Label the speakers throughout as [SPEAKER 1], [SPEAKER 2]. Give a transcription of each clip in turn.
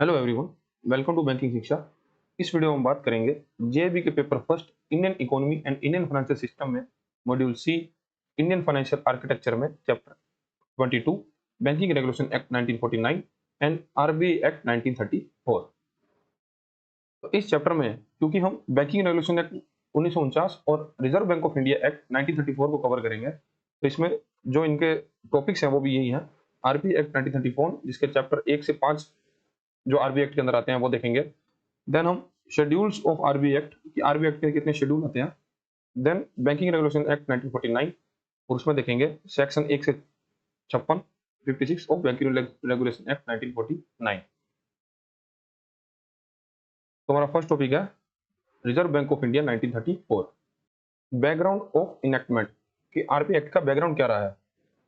[SPEAKER 1] Hello everyone, welcome to banking Shiksha. इस video में हम बात करेंगे जेईबी के paper first Indian economy and Indian financial system में module C Indian financial architecture में chapter 22 banking regulation act 1949 and RBI act 1934। तो इस चैप्टर में क्योंकि हम बैंकिंग रेगुलेशन एक्ट 1949 और reserve Bank of India act 1934 को कवर करेंगे, तो इसमें जो इनके टॉपिक्स हैं वो भी यही हैं। आरबीआई एक्ट 1934 जिसके चैप्टर 1 से 5 जो आरबीआई एक्ट के अंदर आते हैं वो देखेंगे। देन हम शेड्यूल्स ऑफ आरबीआई एक्ट कि आरबीआई एक्ट के कितने शेड्यूल आते हैं। देन बैंकिंग रेगुलेशन एक्ट 1949 और उसमें देखेंगे सेक्शन 1 से 56 56 ऑफ बैंकिंग रेगुलेशन एक्ट 1949। तो हमारा फर्स्ट टॉपिक है reserve Bank of India 1934। Background of enactment कि आरबीआई एक्ट का बैकग्राउंड क्या रहा है।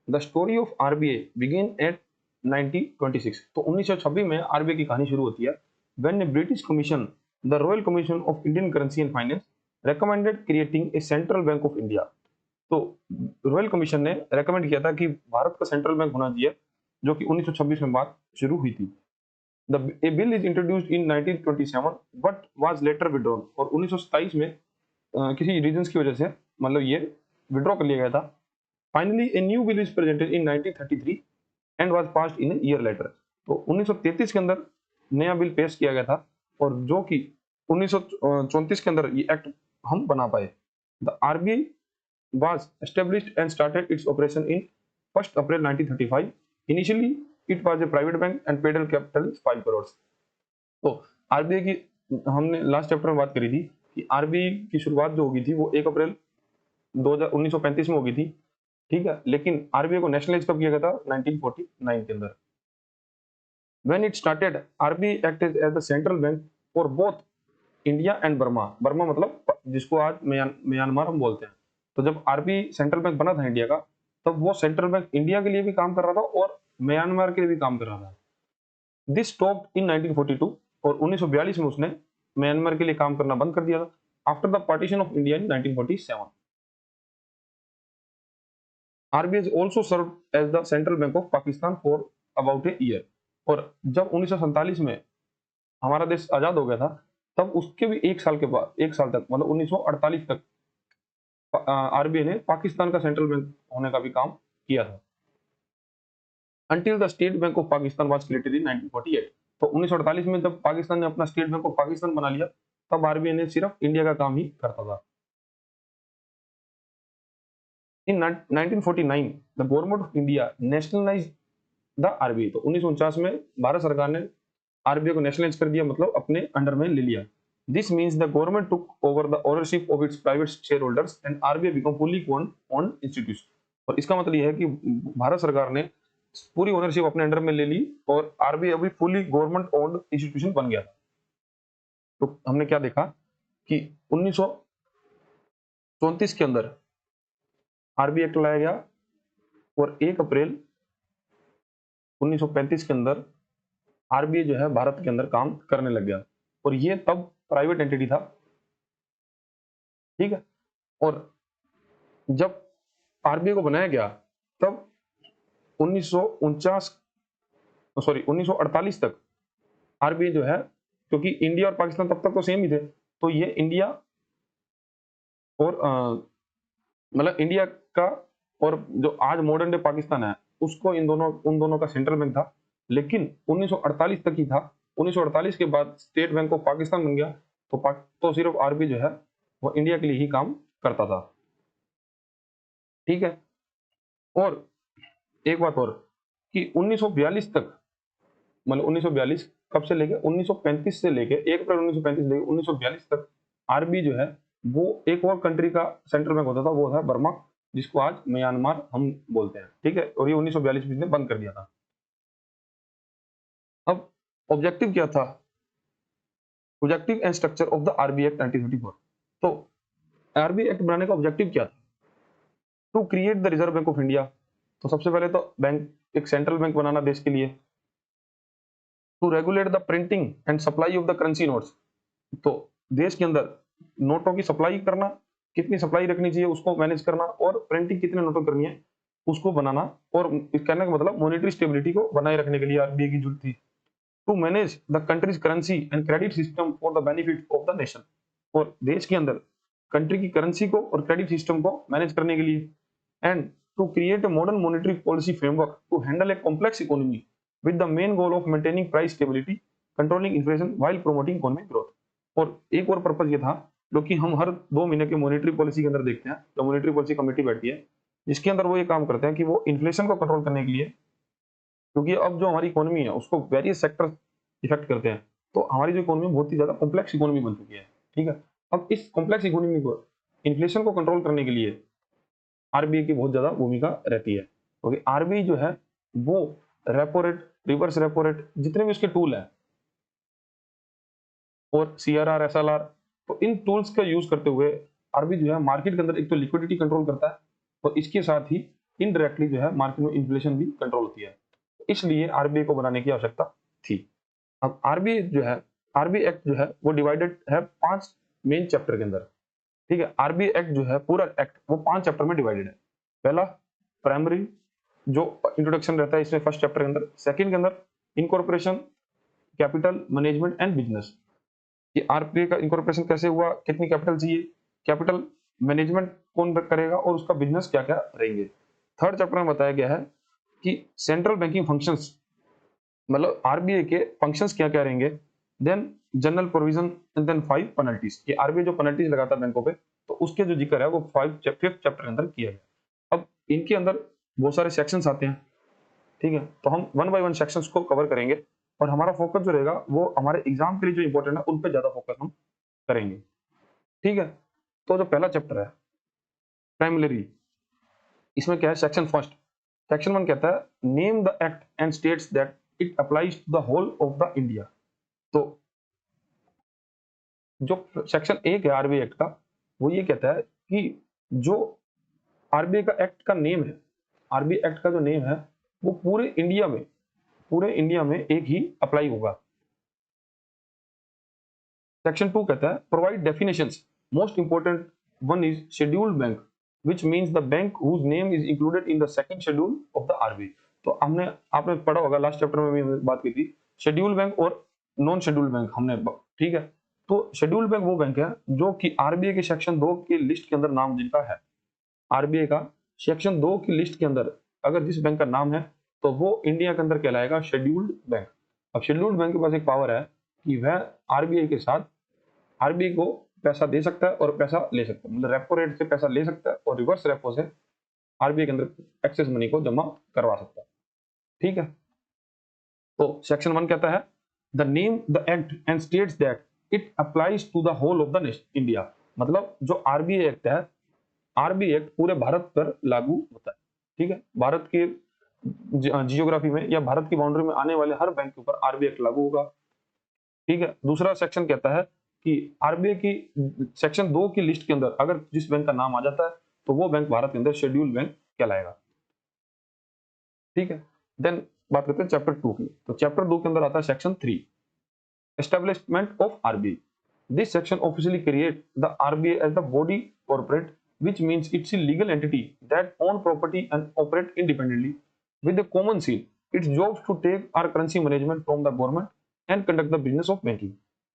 [SPEAKER 1] The story of RBI begin eight 1926। तो 1926 में आरबीआई की कहानी शुरू होती है। When A British commission the royal commission of Indian currency and finance recommended creating a central bank of India. तो रॉयल कमीशन ने रेकमेंड किया था कि भारत का सेंट्रल बैंक होना चाहिए, जो कि 1926 में बात शुरू हुई थी। The A bill is introduced in 1927 but was later withdrawn. और 1927 में किसी रीजंस की वजह से मतलब ये विड्रॉ कर लिया गया था। Finally a new bill is presented in 1933 and was passed in year later. तो 1933 के अंदर नया बिल पेश किया गया था और जो कि 1934 के अंदर ये एक्ट हम बना पाए। The RBI was established and started its operation in 1 April 1935। Initially it was a private bank and paid capital 5 crore. तो आरबीआई की हमने लास्ट चैप्टर में बात करी थी कि आरबीआई की शुरुआत जो होगी थी वो 1 अप्रैल 1935 में होगी थी, ठीक है। लेकिन आरबीआई को नेशनलाइज कब किया गया था? 1949 के अंदर। When it started RBI acted as the central bank for both India and Burma. Burma मतलब जिसको आज म्यांमार हम बोलते हैं। तो जब आरबीआई सेंट्रल बैंक बना था इंडिया का, तब वो सेंट्रल बैंक इंडिया के लिए भी काम कर रहा था और म्यांमार के लिए भी काम कर रहा था। दिस स्टॉप्ड इन 1942 और 1942 में उसने म्यांमार के लिए काम करना बंद कर दिया था after the partition of India in 1947। RBI has also served as the central bank of Pakistan for about a year। और जब 1947 में हमारा देश आजाद हो गया था, तब उसके भी एक साल के बाद, एक साल तक मतलब 1948 तक आरबीआई ने पाकिस्तान का सेंट्रल बैंक होने का भी काम किया था। Until the state bank of Pakistan was created in 1948। तो 1948 में जब पाकिस्तान ने अपना स्टेट बैंक ऑफ पाकिस्तान बना लिया, तब आरबीआई ने सिर्फ इंडिया का काम ही करता था। In 1949 the government of India nationalized the RBI। तो 1949 में भारत सरकार ने आरबीआई को नेशनलाइज कर दिया, मतलब अपने अंडर में ले लिया। This means the government took over the ownership of its private share holders and RBI become fully owned institution. और इसका मतलब यह है कि भारत सरकार ने पूरी ओनरशिप अपने अंडर में ले ली और आरबीआई अभी फुली गवर्नमेंट ओन्ड इंस्टीट्यूशन बन गया था। तो हमने क्या देखा कि 1934 के अंदर आरबीआई एक्ट लाया गया और 1 अप्रैल 1935 के अंदर आरबीआई जो है भारत के अंदर काम करने लग गया। और ये तब प्राइवेट एंटिटी था, ठीक है। और जब आरबीआई को बनाया गया तब 1948 तक आरबीआई जो है, क्योंकि इंडिया और पाकिस्तान तब तक तो सेम ही थे, तो ये इंडिया और मतलब इंडिया का और जो आज मॉडर्न डे पाकिस्तान है उसको उन दोनों का सेंट्रल बैंक था। लेकिन 1948 तक ही था। 1948 के बाद स्टेट बैंक ऑफ पाकिस्तान बन गया, तो सिर्फ आरबीआई जो है वो इंडिया के लिए ही काम करता था, ठीक है। और एक बात और कि 1942 तक, मतलब 1942 कब से लेके 1935 से लेके 1 अप्रैल 1935 लेके 1942 तक आरबीआई जो है वो एक और कंट्री का सेंट्रल बैंक होता था, वो था बर्मा, जिसको आज म्यांमार हम बोलते हैं, ठीक है। और ये 1942 में बंद कर दिया था। अब ऑब्जेक्टिव क्या था? Objective and structure of the RBI act 1934। तो आरबीआई एक्ट बनाने का ऑब्जेक्टिव क्या था? To create the Reserve Bank of India. तो सबसे पहले तो बैंक, एक सेंट्रल बैंक बनाना देश के लिए। To regulate the printing and supply of the currency notes. तो देश के अंदर नोटों की सप्लाई करना, कितनी सप्लाई रखनी चाहिए उसको मैनेज करना, और प्रिंटिंग कितने नोटों करनी है उसको बनाना। और कहने का मतलब मॉनेटरी स्टेबिलिटी को बनाए रखने के लिए आरबीआई की जरूरत थी। To manage the country's currency and credit system for the benefit of the nation, और देश के अंदर कंट्री की करेंसी को और क्रेडिट सिस्टम को मैनेज करने के लिए, and to create a modern monetary policy framework to handle a complex economy with the main goal of maintaining price stability, controlling inflation while promoting economic growth. और एक और purpose ये था जो कि हम हर 2 महीने के मॉनेटरी पॉलिसी के अंदर देखते हैं, जो मॉनेटरी पॉलिसी कमेटी बैठती है, जिसके अंदर वो ये काम करते हैं कि वो इन्फ्लेशन को कंट्रोल करने के लिए, क्योंकि अब जो हमारी इकोनॉमी है उसको वेरियस सेक्टर इफेक्ट करते हैं, तो हमारी जो इकोनॉमी बहुत ही ज्यादा कॉम्प्लेक्स इकोनॉमी बन चुकी है। ठीक है, अब इस कॉम्प्लेक्स इकोनॉमी को इन्फ्लेशन को कंट्रोल करने के लिए आरबीआई की बहुत ज्यादा भूमिका रहती है, क्योंकि आरबीआई जो है वो repo rate, reverse repo rate, जितने भी उसके टूल है, और सीआरआर, एसएलआर, तो इन टूल्स का यूज करते हुए आरबीआई जो है मार्केट के अंदर एक तो लिक्विडिटी कंट्रोल करता है, और इसके साथ ही इनडायरेक्टली जो है मार्केट में इन्फ्लेशन भी कंट्रोल होती है, इसलिए आरबीआई को बनाने की आवश्यकता थी। अब आरबीआई जो है, आरबीआई एक्ट जो है वो डिवाइडेड है 5 मेन चैप्टर के अंदर। ठीक है, आरबीआई एक्ट जो है पूरा एक्ट वो 5 चैप्टर में डिवाइडेड है। पहला प्राइमरी जो इंट्रोडक्शन रहता है इसमें फर्स्ट चैप्टर के अंदर, सेकंड के अंदर incorporation, capital management and business, ये आरबीआई का इनकॉर्पोरेशन कैसे हुआ, कितनी कैपिटल चाहिए, कैपिटल मैनेजमेंट कौन करेगा, और उसका बिजनेस क्या क्या रहेंगे। थर्ड चैप्टर में बताया गया है कि सेंट्रल बैंकिंग फंक्शंस, मतलब आरबीआई के फंक्शंस क्या क्या रहेंगे, then general provision, and then 5 penalties, ये आरबीआई जो पेनल्टीज लगाता है बैंकों पे, तो उसके जो जिक्र है वो 5th चैप्टर के अंदर किया गया। अब इनके अंदर बहुत सारे सेक्शंस आते हैं। ठीक है, तो हम 1 बाय 1 सेक्शंस को कवर करेंगे, और हमारा फोकस जो रहेगा वो हमारे एग्जाम के लिए जो इंपॉर्टेंट है उन पे ज्यादा फोकस हम करेंगे। ठीक है, तो जो पहला चैप्टर है प्राइमरी, इसमें क्या है, सेक्शन फर्स्ट, सेक्शन 1 कहता है name the act and states that it applies to the whole of the India. तो जो सेक्शन 1 है आरबीआई एक्ट का, वो ये कहता है कि जो आरबीआई का एक्ट का नेम है, आरबीआई एक्ट का जो नेम है वो पूरे इंडिया में एक ही अप्लाई होगा। सेक्शन 2 कहता है provide definitions, most important one is scheduled bank, which means the bank whose name is included in the second schedule of the RBI. तो आपने पढ़ा होगा, लास्ट चैप्टर में भी बात की थी, शेड्यूल बैंक और नॉन शेड्यूल्ड बैंक हमने। ठीक है, तो शेड्यूल्ड बैंक वो बैंक है जो कि आरबीआई के सेक्शन 2 की लिस्ट के अंदर नाम जिनका है, आरबीआई का सेक्शन 2 की लिस्ट के अंदर अगर जिस बैंक का नाम है तो वो इंडिया के अंदर कहलाएगा शेड्यूल्ड बैंक। अब शेड्यूल्ड बैंक के पास एक पावर है कि वह आरबीआई के साथ, आरबीआई को पैसा दे सकता है और पैसा ले सकता है, मतलब रेपो रेट से पैसा ले सकता है और रिवर्स रेपो से आरबीआई के अंदर एक्सेस मनी को जमा करवा सकता है। ठीक है, तो सेक्शन 1 कहता है the name the act and states that it applies to the whole of the India, मतलब जो आरबीआई एक्ट है, आरबीआई एक्ट पूरे भारत पर लागू होता है। ठीक है, भारत के जियोग्राफी में या भारत की बाउंड्री में आने वाले हर बैंक के ऊपर आरबीआई एक्ट लागू होगा। ठीक है, दूसरा सेक्शन कहता है कि आरबीआई की सेक्शन 2 की लिस्ट के अंदर अगर जिस बैंक का नाम आ जाता है तो वो बैंक भारत के अंदर शेड्यूल्ड बैंक कहलाएगा। ठीक है, देन बात करते हैं चैप्टर 2 की। तो चैप्टर 2 के अंदर आता है section 3, establishment of RBI. This section officially create the RBI as the body corporate, which means it's a legal entity that own property and operate independently with a common seal. Its jobs to take our currency management from the government and conduct the business of banking.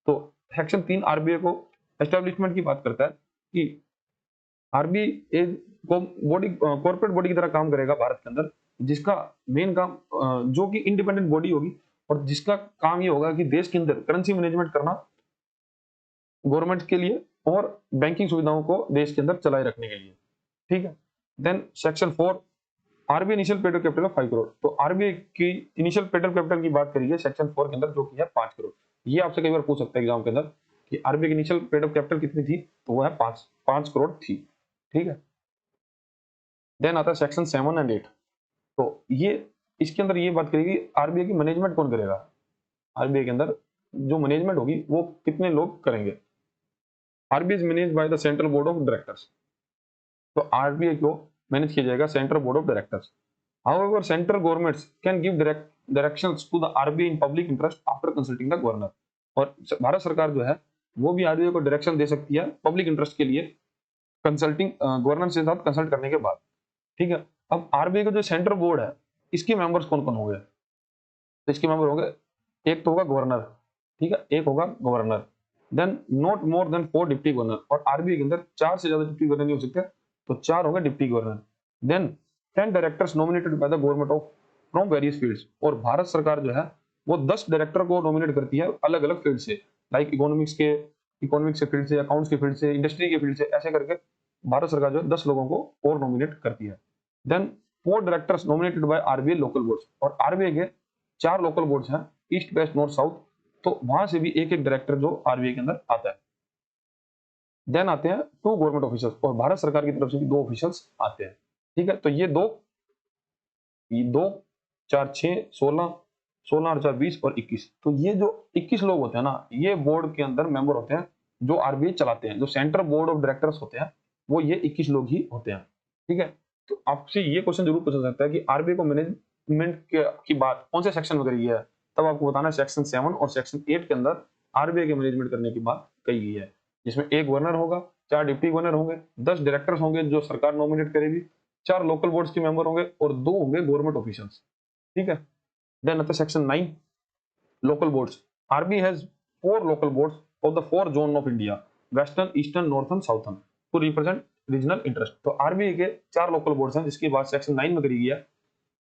[SPEAKER 1] तो section 3 RBI को establishment की बात करता है कि RBI को body, corporate body की तरह काम करेगा भारत के अंदर, जिसका मेन काम जो कि इंडिपेंडेंट बॉडी होगी और जिसका काम ये होगा कि देश के अंदर करेंसी मैनेजमेंट करना गवर्नमेंट के लिए और बैंकिंग सुविधाओं को देश के अंदर चलाए रखने के लिए। ठीक है, then section 4 RBI initial paid capital of 5 crore. तो आरबीआई की इनिशियल पेड कैपिटल की बात करिए सेक्शन 4 के अंदर, जो कि है 5 करोड़। ये आपसे कई बार पूछ सकते हैं एग्जाम के अंदर कि आरबीआई की इनिशियल पेड कैपिटल कितनी थी, तो वो है 5 करोड़ थी। ठीक है, देन आता है सेक्शन 7 एंड 8। तो ये इसके अंदर ये बात करेगी आरबीआई की मैनेजमेंट कौन करेगा, आरबीआई के अंदर जो मैनेजमेंट होगी वो कितने लोग करेंगे। RBI is managed by the central board of directors. तो आरबीआई को मैनेज किया जाएगा central board of directors. However central governments can give directions to the RBI in public interest after consulting the governor. और भारत सरकार जो है वो भी आरबीआई को डायरेक्शन दे सकती है पब्लिक इंटरेस्ट के लिए, कंसल्टिंग गवर्नर से साथ कंसल्ट करने के बाद। ठीक है, अब आरबीआई का जो सेंट्रल बोर्ड है इसके मेंबर्स कौन कौन हो गए, तो इसके मेंबर होंगे एक तो होगा गवर्नर, ठीक है, एक होगा governor, then not more than 4 deputy governor, और आरबीआई के अंदर 4 से ज्यादा डिप्टी गवर्नर नहीं हो सकते, तो 4 होगा deputy governor. Then 10 directors nominated by the government of from various fields, और भारत सरकार जो है वो 10 डायरेक्टर को नॉमिनेट करती है अलग अलग फील्ड से, लाइक इकोनॉमिक्स के फील्ड से, अकाउंट्स के फील्ड से, इंडस्ट्री के फील्ड से, ऐसे करके भारत सरकार जो है 10 लोगों को और नॉमिनेट करती है। Then 4 directors nominated by RBI local boards, और आरबीआई के 4 लोकल बोर्ड्स हैं, ईस्ट वेस्ट नॉर्थ साउथ, तो वहां से भी एक एक डायरेक्टर जो आरबीआई के अंदर आता है। देन आते हैं 2 गवर्नमेंट ऑफिसर्स, और भारत सरकार की तरफ से भी 2 ऑफिसर्स आते हैं, ठीक है। तो ये दो 4 6 16, 16 और 4 20 और 21, तो ये जो 21 लोग होते हैं ना, ये बोर्ड के अंदर मेंबर होते हैं जो आरबीआई चलाते हैं, जो सेंट्रल बोर्ड ऑफ डायरेक्टर्स होते हैं वो ये 21 लोग ही होते हैं, ठीक है। तो आपसे ये क्वेश्चन जरूर पूछा जाता है कि आरबीआई को मैनेजमेंट की बात कौन से सेक्शन में करी है, तब आपको बताना है सेक्शन 7 और सेक्शन 8 के अंदर आरबीआई के मैनेजमेंट करने की बात कही गई है, जिसमें एक गवर्नर होगा, 4 डिप्टी गवर्नर होंगे, 10 डायरेक्टर्स होंगे जो सरकार नॉमिनेट करेगी, 4 लोकल बोर्ड्स के मेंबर होंगे और 2 होंगे गवर्नमेंट ऑफिसर्स, ठीक है। देन आता है section 9 local boards. RBI has 4 local boards of the 4 zone of India, western, eastern, northern, southern, to represent regional interest. तो आरबीआई के 4 लोकल बोर्ड्स हैं, जिसकी बात सेक्शन 9 में करी गई है,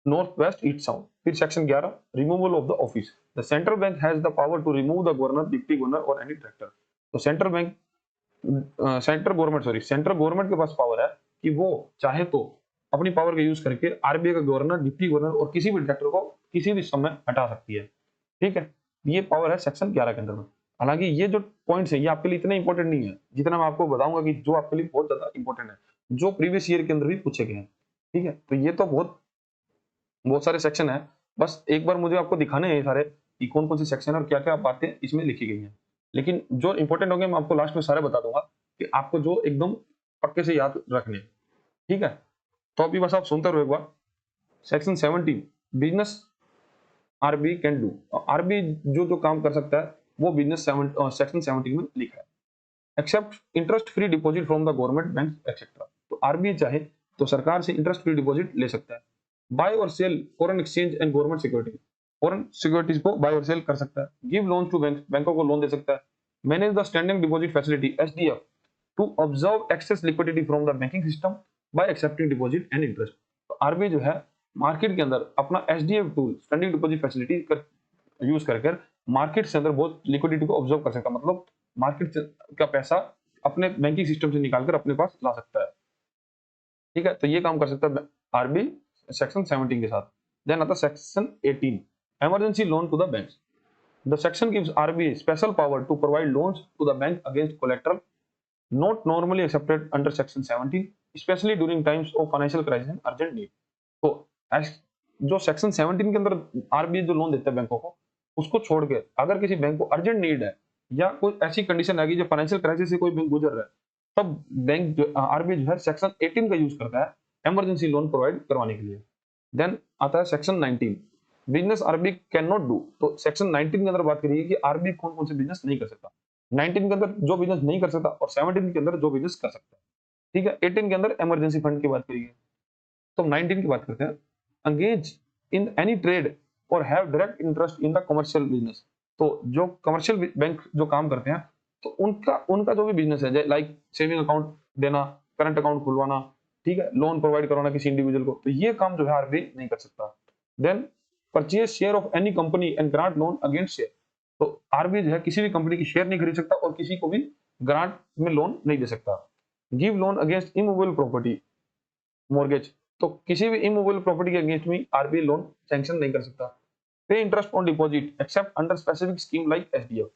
[SPEAKER 1] नॉर्थ वेस्ट ईस्ट साउथ। फिर section 11 removal of the office, the central bank has the power to remove the governor, deputy governor और एनी डायरेक्टर। तो सेंट्रल गवर्नमेंट के पास पावर है कि वो चाहे तो अपनी पावर का यूज करके आरबीआई का गवर्नर, डिप्टी गवर्नर और किसी भी डायरेक्टर को किसी भी समय हटा सकती है, ठीक है। ये पावर है सेक्शन 11 के अंदर में। हालांकि ये जो पॉइंट्स है ये आपके लिए इतने इंपॉर्टेंट नहीं है जितना मैं आपको बताऊंगा कि जो आपके लिए बहुत ज्यादा इंपॉर्टेंट है, जो प्रीवियस ईयर के अंदर भी पूछे गए हैं, ठीक है। तो ये तो बहुत बहुत सारे सेक्शन है, बस एक बार मुझे आपको दिखाने हैं सारे कि कौन कौन से सेक्शन और क्या क्या बातें इसमें लिखी गई हैं, लेकिन जो इंपॉर्टेंट होंगे मैं आपको लास्ट में सारे बता दूंगा कि आपको जो एकदम पक्के से याद रखने, ठीक है। तो अभी बस आप सुनते रहो एक बार। Section 17 business RBI can do, RBI जो जो काम कर सकता है वो बिजनेस सेक्शन 17 में लिखा है। Accept interest free deposit from the government bank etcetera, तो आरबीआई चाहे तो सरकार से इंटरेस्ट फ्री डिपॉजिट ले सकता है। बाय और sell foreign exchange and government security, foreign securities को बाय और सेल कर सकता है। गिव लोन टू बैंक, बैंकों को लोन दे सकता है। Manage the standing deposit facility SDF to observe excess liquidity from the banking system by accepting deposit and interest, तो आरबीआई जो है मार्केट के अंदर अपना SDF tool, standing deposit facility use कर मार्केट से अंदर बहुत लिक्विडिटी को ऑब्जर्व कर सकता है, मतलब मार्केट का पैसा अपने बैंकिंग सिस्टम से निकालकर अपने पास ला सकता है, ठीक है। तो ये काम कर सकता है आरबीआई सेक्शन 17 के साथ। देन आता section 18 emergency loan to the banks, the section gives RBI special power to provide loans to the bank against collateral not normally accepted under section 17 specially during times of financial crisis and urgent need. तो जो section 17 के अंदर RBI जो loan देता है बैंकों को, उसको छोड़ के अगर किसी बैंक को अर्जेंट नीड है या कोई ऐसी कंडीशन आएगी जो फाइनेंशियल क्राइसिस से कोई बैंक गुजर रहा है, तब बैंक आरबीआई जो है सेक्शन 18 का यूज करता है इमरजेंसी लोन प्रोवाइड करवाने के लिए। देन आता है section 19 business RBI can not do, तो सेक्शन 19 के अंदर बात करिए कि आरबीआई कौन कौन से बिजनेस नहीं कर सकता। 19 के अंदर जो बिजनेस नहीं कर सकता और 17 के अंदर जो बिजनेस कर सकता है, ठीक है। 18 के अंदर इमरजेंसी फंड की बात करिए, तो 19 की बात करते हैं। engage in any trade or have direct interest in the commercial business, तो जो कमर्शियल बैंक जो काम करते हैं तो उनका उनका जो भी बिजनेस है, लाइक सेविंग अकाउंट देना, करंट अकाउंट खुलवाना, ठीक है, लोन प्रोवाइड करवाना किसी इंडिविजुअल को, तो ये काम जो है आरबीआई नहीं कर सकता। Then purchase share of any company and grant loan against share, तो आरबीआई जो है किसी भी कंपनी की शेयर नहीं खरीद सकता और किसी को भी ग्रांट में लोन नहीं दे सकता। Give loan against immovable property mortgage, तो किसी भी इमूवेबल प्रॉपर्टी के अगेंस्ट में आरबीआई लोन सैंक्शन नहीं कर सकता। पे interest on deposit accept under specific scheme like SDF,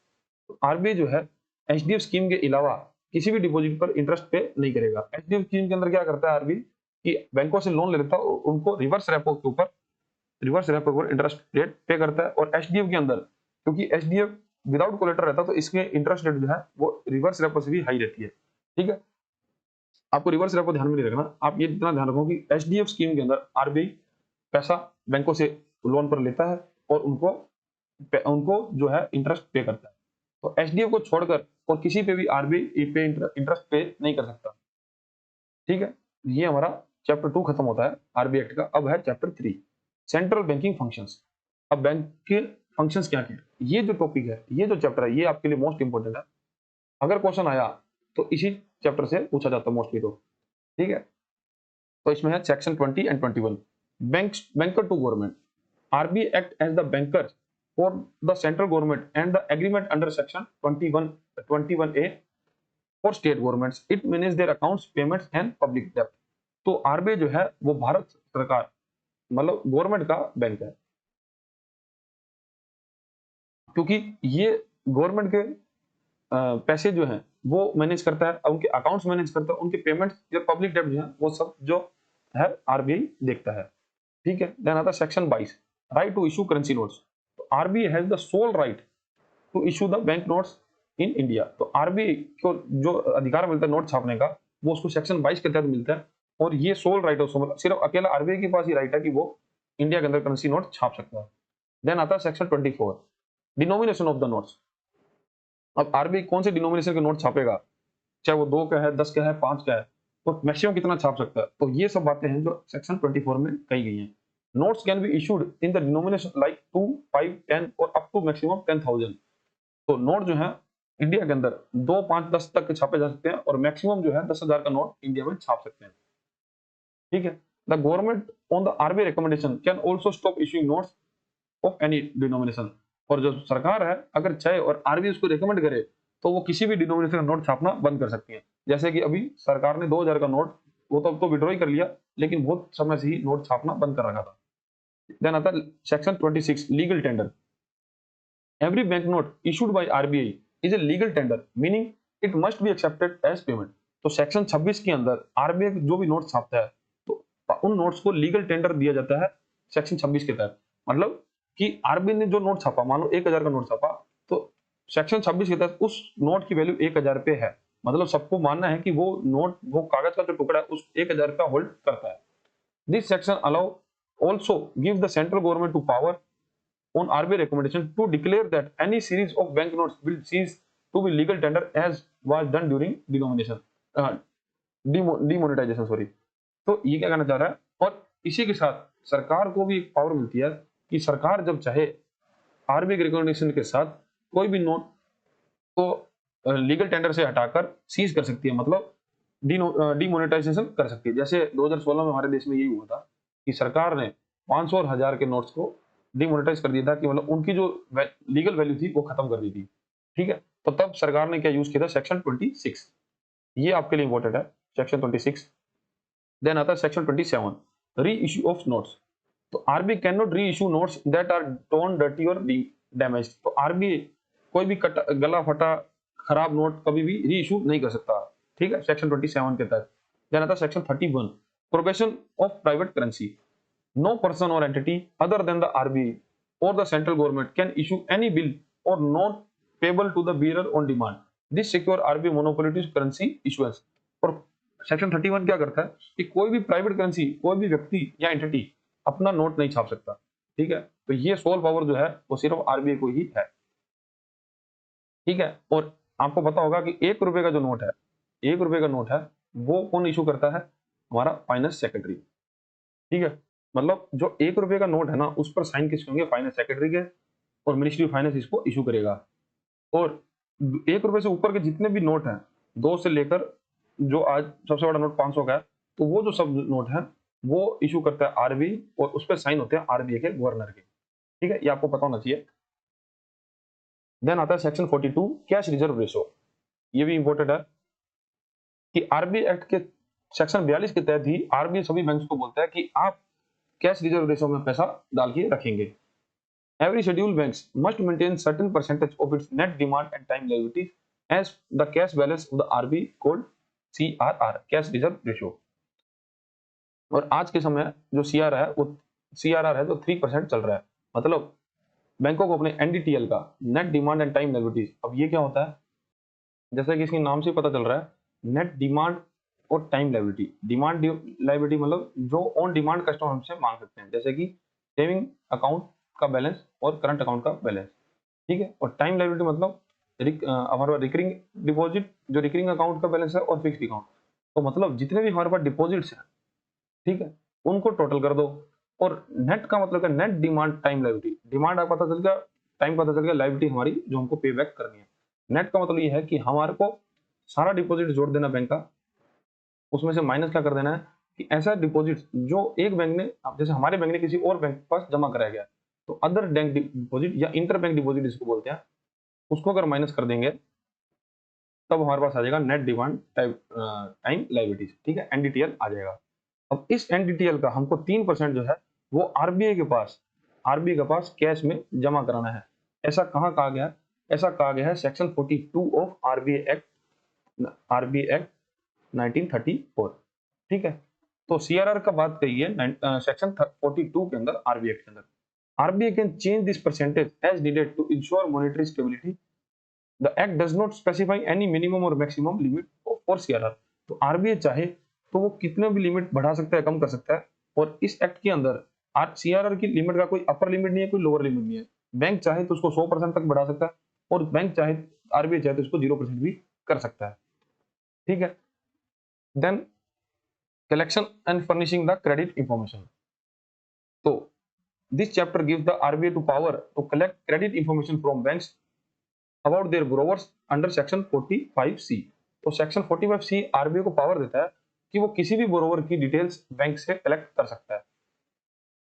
[SPEAKER 1] तो आरबीआई जो है एचडीएफ स्कीम के अलावा किसी भी डिपॉजिट पर इंटरेस्ट पे नहीं करेगा। एचडीएफ स्कीम के अंदर क्या करता है आरबीआई कि बैंकों से लोन ले लेता है और उनको रिवर्स रेपो के ऊपर इंटरेस्ट रेट पे करता है, और एचडीएफ के अंदर क्योंकि एचडीएफ विदाउट कोलेटर रहता है तो इसके इंटरेस्ट रेट जो है वो रिवर्स रेपो से भी हाई रहती है, ठीक है। आपको रिवर्स रेपो ध्यान में नहीं रखना, आप ये इतना ध्यान रखो कि एचडीएफ स्कीम के अंदर आरबीआई पैसा बैंकों से लोन पर लेता है और उनको उनको जो है इंटरेस्ट पे करता है। तो एचडीएफ को छोड़कर और किसी पे भी आरबीआई पे इंटरेस्ट पे नहीं कर सकता, ठीक है। ये हमारा चैप्टर 2 खत्म होता है आरबीआई एक्ट का। अब है चैप्टर 3 सेंट्रल बैंकिंग फंक्शंस। अब बैंक के फंक्शंस क्या क्या है। ये जो टॉपिक है, ये जो चैप्टर है, ये आपके लिए मोस्ट इंपोर्टेंट है। अगर क्वेश्चन आया तो इसी चैप्टर से पूछा जाता है मोस्टली। तो ठीक है, तो इसमें है section 20 and 21, banker to government. RBI act as the banker for the central government and the agreement under section 21A for state governments, it manage their accounts, payments and public डेब्ट। तो RBI जो है वो भारत सरकार मतलब government का bank है, क्योंकि ये गवर्नमेंट के पैसे जो हैं वो मैनेज करता है, उनके अकाउंट्स मैनेज करता है, उनके पेमेंट्स जो पब्लिक डेब्ट जो है वो सब जो है आरबीआई देखता है। ठीक है, देन आता है section 22, right to issue currency notes. तो RBI has the sole right to issue the bank notes in India. तो आरबीआई को जो अधिकार मिलता है नोट छापने का, वो उसको सेक्शन 22 के तहत मिलता है, और ये सोल राइट है उसको, मतलब सिर्फ अकेला आरबीआई के पास ही राइट है कि वो इंडिया के अंदर करेंसी नोट छाप सकता है। देन आता है section 24, denomination of the notes. अब आरबीआई कौन से डिनोमिनेशन के नोट छापेगा, चाहे वो 2 का है, 10 का है, 5 का है, तो मैक्सिमम कितना छाप सकता है। तो ये सब बातें हैं जो सेक्शन 24 में कही गई हैं। Notes can be issued in the denomination like 2, 5, 10 और अप टू मैक्सिमम 10,000। तो नोट जो है इंडिया के अंदर 2, 5, 10 तक के छापे जा सकते हैं, और मैक्सिमम जो है 10,000 का नोट इंडिया में छाप सकते हैं। ठीक है, the government on the RBI recommendation can also stop issuing notes of any denomination. और जो सरकार है अगर चाहे और आरबीआई उसको रिकमेंड करे तो वो किसी भी डिनोमिनेशन का नोट छापना बंद कर सकती है। जैसे कि अभी सरकार ने 2000 का नोट, वो तो अब तो विड्रॉ ही कर लिया, लेकिन बहुत समय से ही नोट छापना बंद कर रखा था। देन आता है section 26, legal tender. Every bank note issued by RBI is a legal tender, meaning it must be accepted as payment. तो सेक्शन 26 के अंदर आरबीआई जो भी नोट छापता है तो उन नोट्स को लीगल टेंडर दिया जाता है सेक्शन 26 के तहत। मतलब कि आरबीआई ने जो नोट छापा, मान लो 1000 का नोट छापा, तो सेक्शन 26 के तहत उस नोट की वैल्यू 1000 रुपए है। मतलब सबको मानना है कि वो नोट, वो कागज का जो टुकड़ा है उस 1000 रुपया होल्ड करता है। This section allow also give the central government to power on RBI recommendation to declare that any series of banknotes will cease to be legal tender as was done during denomination demonetization sorry। तो ये क्या कहना चाह रहा है, और इसी के साथ सरकार को भी एक पावर मिलती है कि सरकार जब चाहे आरबीआई रिकमेंडेशन के साथ कोई भी नोट को लीगल टेंडर से हटाकर सीज कर सकती है, मतलब डिमोनेटाइजेशन कर सकती है। जैसे 2016 में हमारे देश में यही हुआ था कि सरकार ने 500 और 1000 के नोट्स को डिमोनेटाइज कर दिया था, कि मतलब उनकी जो लीगल वैल्यू थी वो खत्म कर दी थी। ठीक है, तो तब सरकार ने क्या यूज किया था, सेक्शन 26। ये आपके लिए इंपॉर्टेंट है, सेक्शन 26। देन आता है section 27, reissue of notes. तो RBI can not reissue notes that are torn, dirty और डैमेज। तो आरबीआई कोई भी गला फटा खराब नोट कभी भी री इशू नहीं कर सकता। ठीक है, सेक्शन 27 के तहत। देन आता है section 31, probation of private currency. No person or entity other than the RBI or the central government can issue any bill or note payable to the bearer on demand. This secure RBI monopoly to currency issuance. और section 31 क्या करता है कि कोई भी private currency, कोई भी व्यक्ति या एंटिटी अपना नोट नहीं छाप सकता। ठीक है, तो ये सोल पावर जो है वो सिर्फ आरबीआई को ही है। ठीक है, और आपको पता होगा कि 1 रुपए का जो नोट है, 1 रुपए का नोट है, वो कौन इशू करता है, हमारा फाइनेंस सेक्रेटरी। ठीक है, मतलब जो 1 रुपए का नोट है ना, उस पर साइन किसके होंगे, फाइनेंस सेक्रेटरी के, और मिनिस्ट्री ऑफ फाइनेंस इसको इशू करेगा। और 1 रुपए से ऊपर के जितने भी नोट हैं, 2 से लेकर जो आज सबसे बड़ा नोट 500 का है, तो वो जो सब नोट है वो इशू करता है आरबीआई, और उस पर साइन होते हैं आरबीआई के गवर्नर के। ठीक है, ये आपको पता होना चाहिए। देन आता है सेक्शन 42, कैश रिजर्व रेशो। ये भी इंपॉर्टेंट है कि आरबीआई एक्ट के सेक्शन 42 के तहत ही आरबीआई सभी बैंक्स को बोलता है कि आप कैश रिजर्व रेशो में पैसा डाल के रखेंगे। Every schedule banks must maintain certain percentage of its net demand and time liability as the cash balance of the RBI called CRR, cash reserve ratio. और आज के समय जो सीआरआर है वो सीआरआर है तो 3% चल रहा है। मतलब बैंकों को अपने एनडीटीएल का, net demand and time liabilities, अब ये क्या होता है, जैसा कि इसके नाम से पता चल रहा है, नेट डिमांड और टाइम लायबिलिटी। डिमांड लायबिलिटी मतलब जो ऑन डिमांड कस्टमर हमसे मांग सकते हैं, जैसे कि सेविंग अकाउंट का बैलेंस और करंट अकाउंट का बैलेंस। ठीक है, और टाइम लायबिलिटी मतलब हमारा रिकरिंग डिपॉजिट, जो रिकरिंग अकाउंट का बैलेंस है, और फिक्स्ड अकाउंट। तो मतलब जितने भी हमारे पास डिपॉजिट्स हैं, ठीक है, उनको टोटल कर दो। और नेट का मतलब है net demand time liability. Demand आपको पता चल गया टाइम पता चल गया लायबिलिटी हमारी जो हमको पे बैक करनी है। नेट का मतलब ये है कि हमारे को सारा डिपॉजिट जोड़ देना बैंक का, उसमें से माइनस क्या कर देना है कि ऐसा डिपॉजिट जो एक बैंक ने, जैसे हमारे बैंक ने किसी और बैंक के पास जमा कराया गया, तो अदर बैंक डिपॉजिट या इंटर बैंक डिपॉजिट इसको बोलते हैं, उसको अगर माइनस कर देंगे तब हमारे पास आ जाएगा नेट डिमांड टाइम लायबिलिटीज, ठीक है, एनडीटीएल आ जाएगा। अब इस एनडीटीएल का हमको 3% जो है वो आरबीआई के पास कैश में जमा कराना है। ऐसा कहाँ कहा गया है? ऐसा कहा गया है सेक्शन 42 ऑफ आरबीआई एक्ट 1934, ठीक है। तो सीआरआर का बात कही है सेक्शन 42 के अंदर, आरबीआई के अंदर, RBI can change this percentage as needed to ensure monetary stability. The act does not specify any minimum और मैक्सिमम लिमिट फॉर सीआरआर। तो आरबीआई चाहे तो वो कितने भी लिमिट बढ़ा सकता है, कम कर सकता है, और इस एक्ट के अंदर सीआरआर की लिमिट का कोई अपर लिमिट नहीं है, कोई लोअर लिमिट नहीं है। बैंक चाहे तो उसको 100% तक बढ़ा सकता है, और बैंक चाहे, आरबीआई चाहे तो इसको 0% भी कर सकता है, ठीक है। Then collection and furnishing the credit information. तो this chapter gives the RBI to power to collect credit information from banks about their borrowers under section 45C। तो सेक्शन 45C आरबीआई को पावर देता है कि वो किसी भी बोरोवर की डिटेल्स बैंक से कलेक्ट कर सकता है।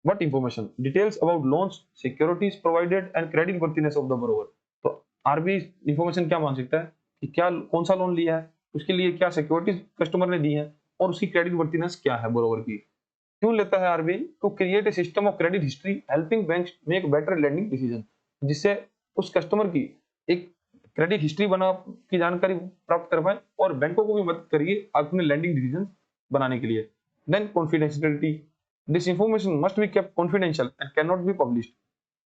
[SPEAKER 1] What information? Details about loans, securities provided and credit worthiness of the borrower। तो आरबीआई इंफॉर्मेशन क्या मान सकता है कि क्या, कौन सा लोन लिया है, उसके लिए क्या सिक्योरिटीज कस्टमर ने दी है, और उसकी क्रेडिट वर्थिनेस क्या है बोरोवर की। क्यों लेता है RBI? To create a system of credit history helping banks make better lending decision, जिससे उस कस्टमर की एक क्रेडिट हिस्ट्री बना की जानकारी प्राप्त कर पाए और बैंकों को भी मदद करिए अपने लैंडिंग डिसीजन बनाने के लिए। Then confidentiality, this information must be kept confidential and can not be published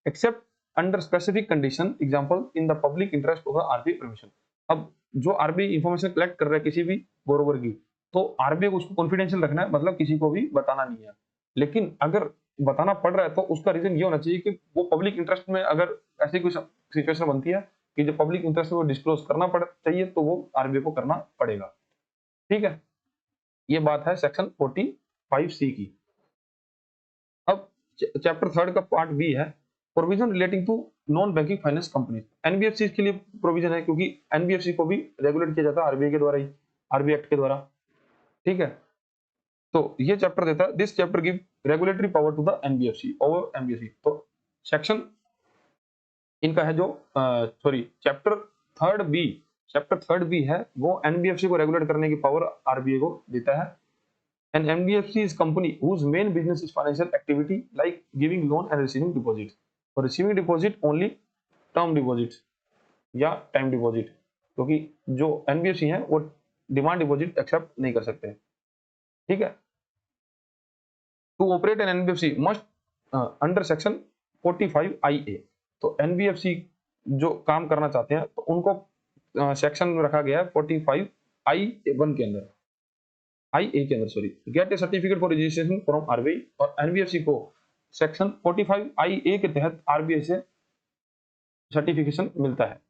[SPEAKER 1] except under specific condition, example in the public interest of RBI permission. अब जो आरबीआई इंफॉर्मेशन कलेक्ट कर रहा है किसी भी बोरोवर की, तो आरबीआई को उसको कॉन्फिडेंशियल रखना है, मतलब किसी को भी बताना नहीं है। लेकिन अगर बताना पड़ रहा है तो उसका रीजन ये होना चाहिए कि वो पब्लिक इंटरेस्ट में, अगर ऐसी कुछ सिचुएशन बनती है कि जो पब्लिक इंटरेस्ट में वो डिस्क्लोज करना पड़ चाहिए, तो वो आरबीआई को करना पड़ेगा, ठीक है। ये बात है सेक्शन 45C की। अब चैप्टर 3 का पार्ट बी है provision relating to non banking finance company. NBFC के लिए प्रोविजन है, क्योंकि एनबीएफसी को भी रेगुलेट किया जाता है आरबीआई के द्वारा ही, आरबीआई एक्ट के द्वारा, ठीक है। तो ये चैप्टर देता है, this chapter give regulatory power to the NBFC over NBFC. तो सेक्शन इनका है जो चैप्टर थर्ड बी है, वो एनबीएफसी को रेगुलेट करने की पावर आरबीआई को देता है। And NBFC is company whose main business is financial activity like giving loan and receiving deposit, or receiving deposit only term deposit या टाइम डिपॉजिट, क्योंकि जो एनबीएफसी है वो डिमांड डिपॉजिट एक्सेप्ट नहीं कर सकते, ठीक है। To operate an NBFC must under section 45IA। तो एनबीएफसी जो काम करना चाहते हैं तो उनको सेक्शन में रखा गया है 45IA के अंदर, get a certificate for registration from RBI. और एनबीएफसी को सेक्शन 45IA के तहत आरबीआई से सर्टिफिकेशन मिलता है।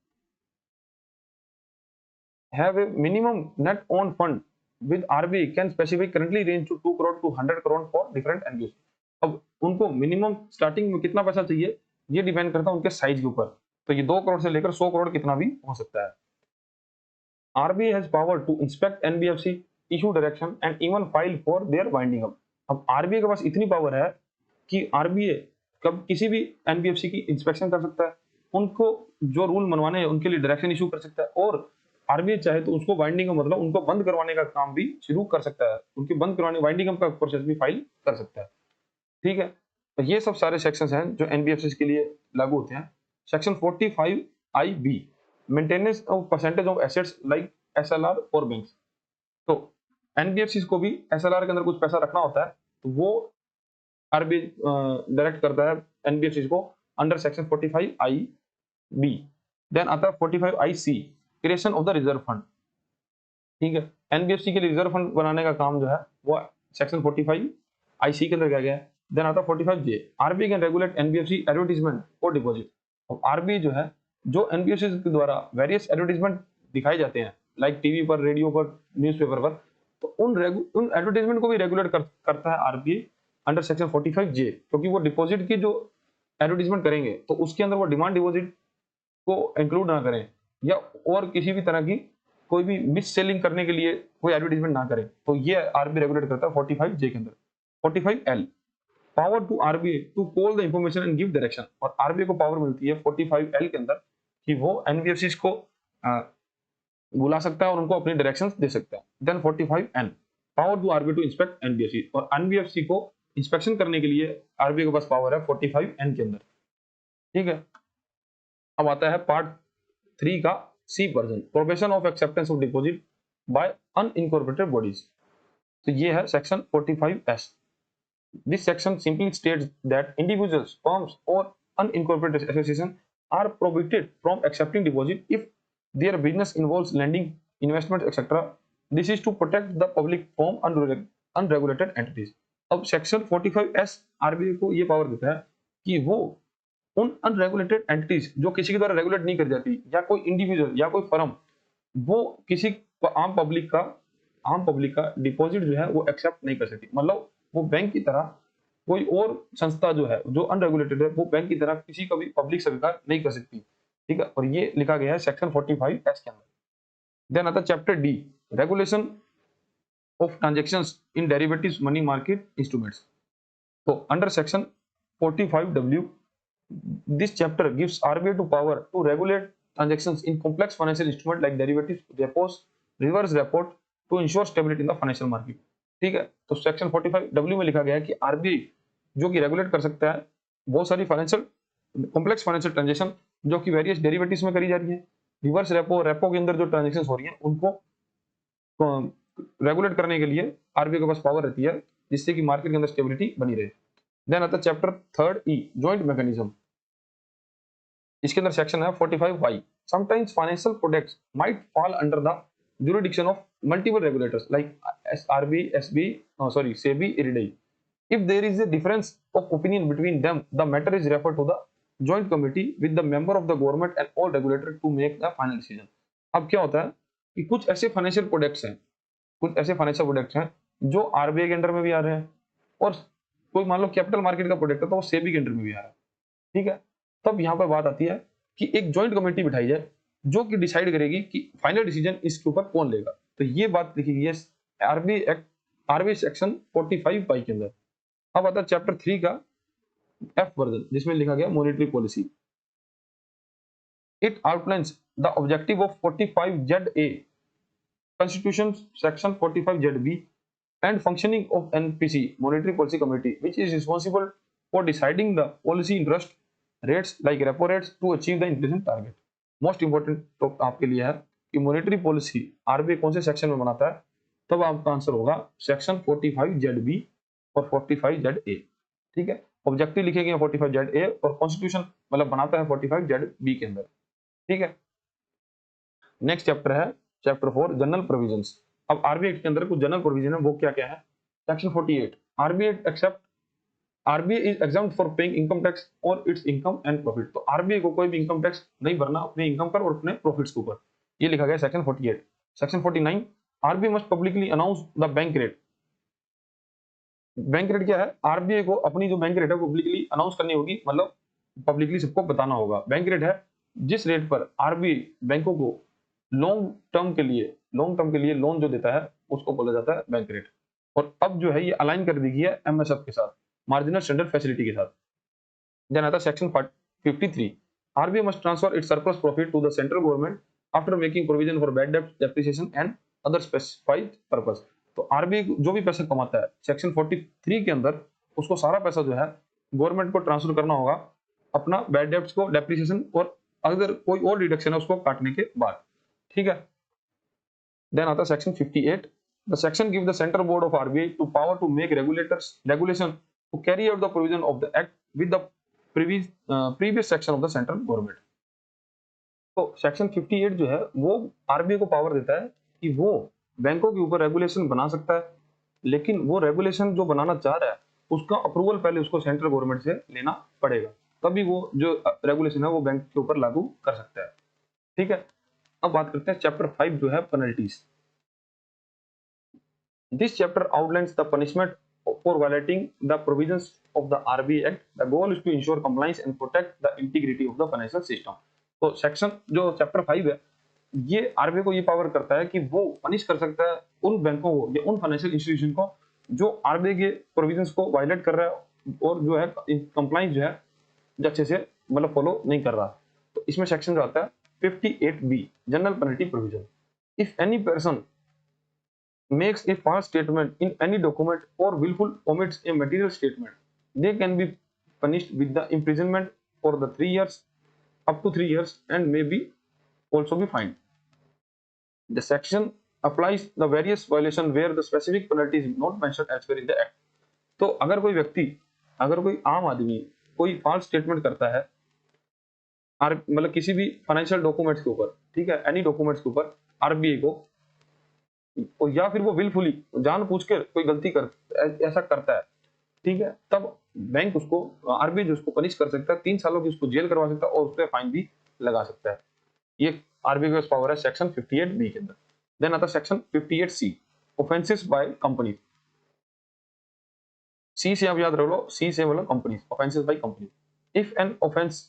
[SPEAKER 1] Have a minimum net own fund with RBI can specify currently range to 2 crore to 100 crore for different NBFC. अब उनको मिनिमम स्टार्टिंग में कितना पैसा चाहिए ये डिपेंड करता है उनके साइज के ऊपर, तो ये 2 करोड़ से लेकर 100 करोड़ कितना भी हो सकता है। RBI has power to inspect NBFC, issue direction and even file for their winding up. अब आरबीआई के पास इतनी पावर है कि आरबीआई कब किसी भी एनबीएफसी की इंस्पेक्शन कर सकता है, उनको जो रूल मनवाने हैं उनके लिए डायरेक्शन इशू कर सकता है, और आरबीआई चाहे तो उसको वाइंडिंग अप, मतलब उनको बंद करवाने का काम भी शुरू कर सकता है, उनकी बंद करवाने वाइंडिंग अप का प्रोसेस भी फाइल कर सकता है, ठीक है। तो ये सब सारे सेक्शंस हैं जो एनबीएफसी के लिए लागू होते हैं। Section 45IB maintenance of percentage of assets like SLR for banks. तो एनबीएफसी को भी एसएलआर के अंदर कुछ पैसा रखना होता है, तो वो आरबीआई डायरेक्ट करता है एनबीएफसी को अंडर सेक्शन 45IB। देन आता है 45IC creation of the reserve fund, ठीक है। एनबीएफसी के लिए रिजर्व फंड बनाने का काम जो है वो सेक्शन 45IC के अंदर किया गया है। देन आता है 45J RBI can regulate NBFC advertisement और डिपॉजिट। और आरबीआई जो है, जो एनबीएफसी के द्वारा वेरियस एडवर्टाइजमेंट दिखाए जाते हैं लाइक टीवी पर, रेडियो पर, न्यूज़पेपर पर, तो उन एडवर्टाइजमेंट को भी रेगुलेट करता है आरबीआई अंडर सेक्शन 45J, क्योंकि वो डिपॉजिट की जो एडवर्टीजमेंट करेंगे तो उसके अंदर वो डिमांड डिपॉजिट को इंक्लूड ना करें, या और किसी भी तरह की कोई भी मिस सेलिंग करने के लिए कोई एडवर्टीजमेंट ना करें। तो ये आरबीआई रेगुलेट करता है 45J के अंदर। 45L, power to RBI to call the information and give direction, और आरबीआई को पावर मिलती है 45L के अंदर कि वो एनबीएफसी को बुला सकता है और उनको अपनी डायरेक्शंस दे सकता है। Then 45N, power to RBI to inspect NBFC, और एनबीएफसी को इंस्पेक्शन करने के लिए आरबीआई के पास पावर है 45N के अंदर। ठीक है, अब आता है पार्ट 3 का C version, probation of acceptance of deposit by unincorporated bodies. तो ये है section 45S। This section simply states that individuals, firms और unincorporated association are prohibited from accepting deposit if their business involves lending, investment, etc. This is to protect the public from unregulated entities. अब section 45S RBI को ये power देता है कि वो उन unregulated entities जो किसी के द्वारा रेगुलेट नहीं कर जाती, या कोई इंडिविजुअल या कोई फर्म, वो किसी आम पब्लिक का डिपॉजिट जो है वो एक्सेप्ट नहीं कर सकती। मतलब वो बैंक की तरह कोई और संस्था जो है जो अनरेगुलेटेड है, वो बैंक की तरह किसी का भी पब्लिक स्वीकार नहीं कर सकती। ठीक है, और ये लिखा गया है सेक्शन 45S के अंदर। देन आता है chapter D, regulation of transactions in derivatives money market instruments. तो under section 45W, this chapter gives RBI to power to regulate transactions in complex financial instruments like derivatives, repos, reverse repo to ensure stability in the financial market. ठीक है, तो section 45W में लिखा गया है कि RBI जो कि रेगुलेट कर सकता है बहुत सारी कॉम्प्लेक्स फाइनेंशियल ट्रांजेक्शन जो कि वेरियस डेरिवेटिव्स में करी जा रही है, रिवर्स रेपो के अंदर जो ट्रांजेक्शन हो रही है उनको रेगुलेट करने के लिए आरबीआई के पास पावर रहती है, जिससे कि मार्केट के अंदर स्टेबिलिटी बनी रहे। देन आता है चैप्टर 3E, जॉइंट मैकेनिज्म। इसके अंदर सेक्शन है 45Y, sometimes financial products might fall under the jurisdiction of multiple regulators like SRB, SB, SEBI, IRDAI. If there is a difference of opinion between them, the matter is referred to the joint committee with the member of the government and all regulators to make the final decision. अब क्या होता है कि कुछ ऐसे financial products हैं जो RBI के अंडर में भी आ रहे हैं, और कोई मान लो कैपिटल मार्केट का प्रोडक्ट है तो वो सेबी के अंडर में भी आ रहा है। ठीक है, तब यहाँ पर बात आती है कि एक जॉइंट कमेटी बिठाई जाए जो कि डिसाइड करेगी कि फाइनल डिसीजन इसके ऊपर कौन लेगा। तो ये बात लिखी गई है आरबीआई सेक्शन 45Y के अंदर। अब आता है चैप्टर 3 का F वर्जन, जिसमें लिखा गया monetary policy. It outlines the objective of 45ZA Constitution section 45ZB and functioning of NPC, Monetary Policy Committee, which is responsible for deciding the policy interest rates like repo rates to achieve the inflation target. Most important तो आपके लिए है कि monetary policy RBI कौन से section में बनाता है, तब आपका आंसर होगा सेक्शन 45ZB और 45ZA। ठीक है, ऑब्जेक्टिव लिखे गए 45ZA और कॉन्स्टिट्यूशन मतलब बनाता है 45ZB के अंदर। ठीक है, नेक्स्ट चैप्टर है चैप्टर 4, जनरल प्रोविजंस। अब आरबीआई के अंदर कुछ जनरल प्रोविजन है, वो क्या क्या है। Section 48, RBI is exempt for paying income tax और इट्स इनकम एंड प्रॉफिट। तो आरबीआई को कोई भी इनकम टैक्स नहीं भरना अपने इनकम पर और अपने प्रॉफिट्स के ऊपर, ये लिखा गया section 48। Section 49, RBI must publicly announce the bank rate. Bank rate क्या है, आरबीआई को अपनी जो बैंक रेट है पब्लिकली अनाउंस करनी होगी, मतलब पब्लिकली सबको बताना होगा। बैंक रेट है जिस रेट पर आरबीआई बैंकों को लॉन्ग टर्म के लिए लोन जो देता है उसको बोला जाता है बैंक रेट। और अब जो है ये अलाइन कर दी गई है एमएसएफ के साथ, मार्जिनल स्टैंडर्ड फैसिलिटी के साथ। देन आता है section 53, RBI must transfer its surplus profit to the central government after making provision for bad डेब्ट depreciation and other specified purpose. तो आरबीआई जो भी पैसा कमाता है सेक्शन 43 के अंदर, उसको सारा पैसा जो है गवर्नमेंट को ट्रांसफर करना होगा अपना बैड डेब्ट्स को, डेप्रिसिएशन और अगर कोई और डिडक्शन है उसको काटने के बाद। ठीक है, देन आता है section 58, the section gives the central board of RBI to power to make regulation to carry out the provision of the act with the previous section of the central government. तो section 58 जो है वो RBI को power देता है कि वो बैंकों के ऊपर रेगुलेशन बना सकता है, लेकिन वो रेगुलेशन जो बनाना चाह रहा है उसका अप्रूवल पहले उसको सेंट्रल गवर्नमेंट से लेना पड़ेगा, तभी वो जो रेगुलेशन है वो बैंक के ऊपर लागू कर सकता है। ठीक है, अब बात करते हैं चैप्टर 5 जो है penalties. This chapter outlines the punishment for violating the provisions of the RBI Act. The goal is to ensure compliance and protect the integrity of the financial system. तो सेक्शन जो चैप्टर 5 है, ये RBI को ये power करता है कि वो पनिश कर सकता है उन बैंकों को या उन फाइनेंशियल इंस्टीट्यूशन को जो आरबीआई के प्रोविजंस को वायलेट कर रहा है और जो है कंप्लाइंस जो है अच्छे से मतलब फॉलो नहीं कर रहा। तो इसमें सेक्शन जो आता है 58B general penalty provision. If any person makes a false statement in any document or willful omits a material statement, they can be punished with the imprisonment for the 3 years up to 3 years and may be also be fined. The section applies the various violation where the specific penalty is not mentioned as per in the act. तो अगर कोई व्यक्ति, अगर कोई आम आदमी कोई false statement करता है मतलब किसी भी फाइनेंशियल डॉक्यूमेंट्स के ऊपर, ठीक है, एनी डॉक्यूमेंट्स के ऊपर आरबीआई को, या फिर वो विलफुली जानबूझ के कोई गलती कर ऐसा करता है, ठीक है, तब बैंक उसको आरबीआई उसको पनिश कर सकता है, 3 सालों की उसको जेल करवा सकता है और उस पर फाइन भी लगा सकता है। ये आरबीआई के पास पावर है सेक्शन 58B के अंदर। देन आता है section 58C offences by company. C से आप याद रख लो, सी से मतलब company, offences by company. If an offence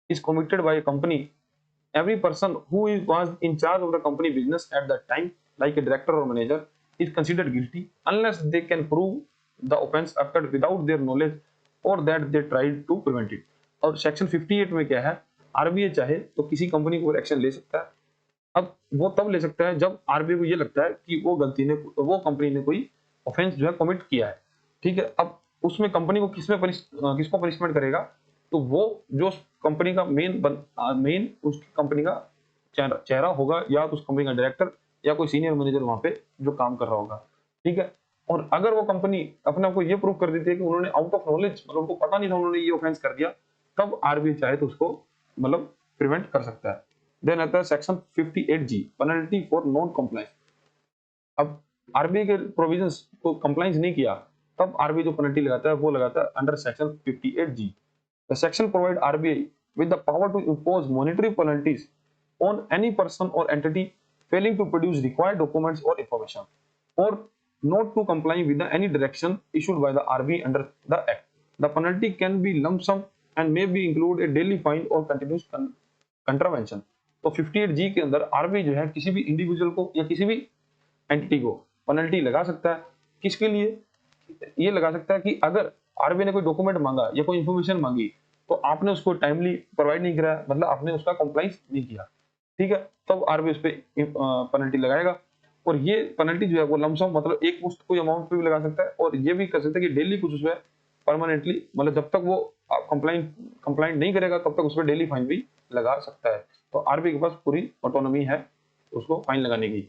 [SPEAKER 1] is committed by a company, every person who was in charge of the company business at that time, like a director or manager, is considered guilty unless they can prove the offense occurred without their knowledge or that they tried to prevent it. और section 58 में क्या है, RBI चाहे तो किसी company के ऊपर action ले सकता है। अब वो तब ले सकता है जब आरबीआई को ये लगता है कि वो कंपनी ने कोई ऑफेंस जो है कमिट किया है, ठीक है। अब उसमें कंपनी को किसको पनिशमेंट करेगा, तो वो जो कंपनी का मेन उस कंपनी का चेहरा होगा या तो उस कंपनी का डायरेक्टर या कोई सीनियर मैनेजर वहां पे जो काम कर रहा होगा, ठीक है। और अगर वो कंपनी अपने आप को ये प्रूव कर देती है कि उन्होंने आउट ऑफ नॉलेज, मतलब उनको पता नहीं था उन्होंने ये ऑफेंस कर दिया, तब आरबीआई चाहे तो उसको मतलब प्रिवेंट कर सकता है। देन आता है section 58G penalty for non compliance. अब आरबीआई के प्रोविजंस को कंप्लायंस नहीं किया, तब आरबीआई जो पेनल्टी लगाता है वो लगाता है under section 58G। The section provides RBI with the power to impose monetary penalties on any person or entity failing to produce required documents or information, or not to comply with any direction issued by the RBI under the Act. The penalty can be lump sum and may be include a daily fine or continuous contravention. तो 58G के अंदर RBI जो है किसी भी individual को या किसी भी एंटिटी को पेनल्टी लगा सकता है। किसके लिए ये लगा सकता है कि अगर आरबीआई ने कोई डॉक्यूमेंट मांगा या कोई इंफॉर्मेशन मांगी तो आपने उसको टाइमली प्रोवाइड नहीं कराया, मतलब आपने उसका कंप्लाइंस नहीं किया, ठीक है, तब आरबीआई उस पर पेनल्टी लगाएगा। और ये पेनल्टी जो है वो लमसम मतलब एक मुश्त कोई अमाउंट पे भी लगा सकता है और ये भी कर सकता है कि डेली कुछ उसमें परमानेंटली, मतलब जब तक वो कंप्लाइंट नहीं करेगा तब तक उसमें डेली फाइन भी लगा सकता है। तो आरबीआई के पास पूरी ऑटोनॉमी है उसको फाइन लगाने की,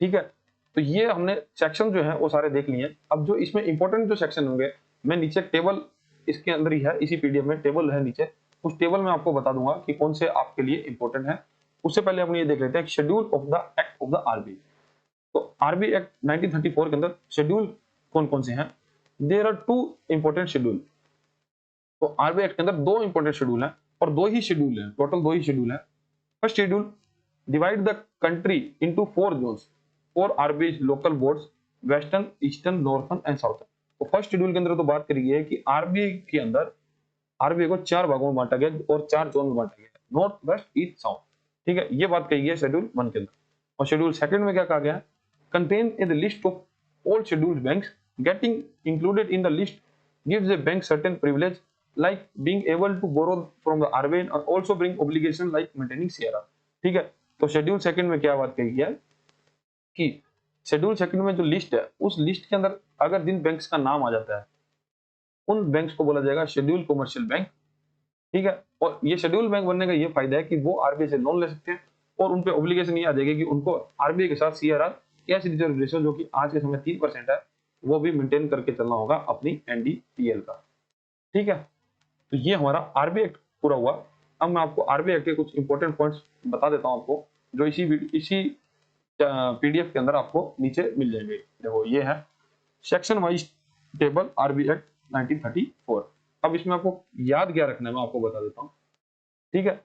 [SPEAKER 1] ठीक है। तो ये हमने सेक्शन जो है वो सारे देख लिए। अब जो इसमें इंपॉर्टेंट जो सेक्शन होंगे, मैं नीचे टेबल इसके अंदर ही है, इसी पीडीएफ में टेबल है नीचे, उस टेबल में आपको बता दूंगा कि कौन से आपके लिए इंपॉर्टेंट है। उससे पहले हम ये देख लेते हैं schedule of the act of the RBI. तो आरबीआई एक्ट 1934 के अंदर शेड्यूल कौन कौन से हैं? There are 2 important schedule. तो आरबीआई एक्ट के अंदर 2 इंपॉर्टेंट शेड्यूल हैं और 2 ही शेड्यूल हैं, टोटल 2 ही शेड्यूल हैं। First schedule divide the country into 4 zones for RBI local boards, western, eastern, northern and southern. तो फर्स्ट शेड्यूल के अंदर तो बात करी गई है कि आरबीआई के अंदर आरबीआई को 4 भागों में बांटा गया और 4 जोन में बांटा गया, नॉर्थ, वेस्ट, ईस्ट, साउथ, ठीक है। ये बात कही गई है शेड्यूल 1 के अंदर। और शेड्यूल 2 में क्या कहा गया है? Contain in the list of all scheduled banks, getting included in the list gives a bank certain privilege like being able to borrow from the RBI and also bring obligation like maintaining CRR, ठीक है। तो schedule 2 में क्या बात कही गई है कि शेड्यूल 2 में जो लिस्ट है उस लिस्ट के अंदर अगर जिन बैंक्स का नाम आ जाता है उन बैंक्स को बोला जाएगा शेड्यूल कमर्शियल बैंक, ठीक है। और ये शेड्यूल बैंक बनने का ये फायदा है कि वो आरबीआई से लोन ले सकते हैं और उन पे ऑब्लिगेशन ये आ जाएगी कि उनको आरबीआई के साथ सीआरआर, कैश रिजर्व रेशियो, जो कि आज के समय 3% है, वो भी मेंटेन करके चलना होगा अपनी एनडीटीएल का, ठीक है। तो ये हमारा आरबीआई एक्ट पूरा हुआ। अब मैं आपको आरबीआई एक्ट के कुछ इंपॉर्टेंट पॉइंट्स बता देता हूं आपको, जो इसी पीडीएफ के अंदर आपको नीचे मिल जाएंगे। देखो ये है section wise table RBI act 1934। अब इसमें आपको याद क्या रखना है मैं आपको बता देता हूँ, ठीक है।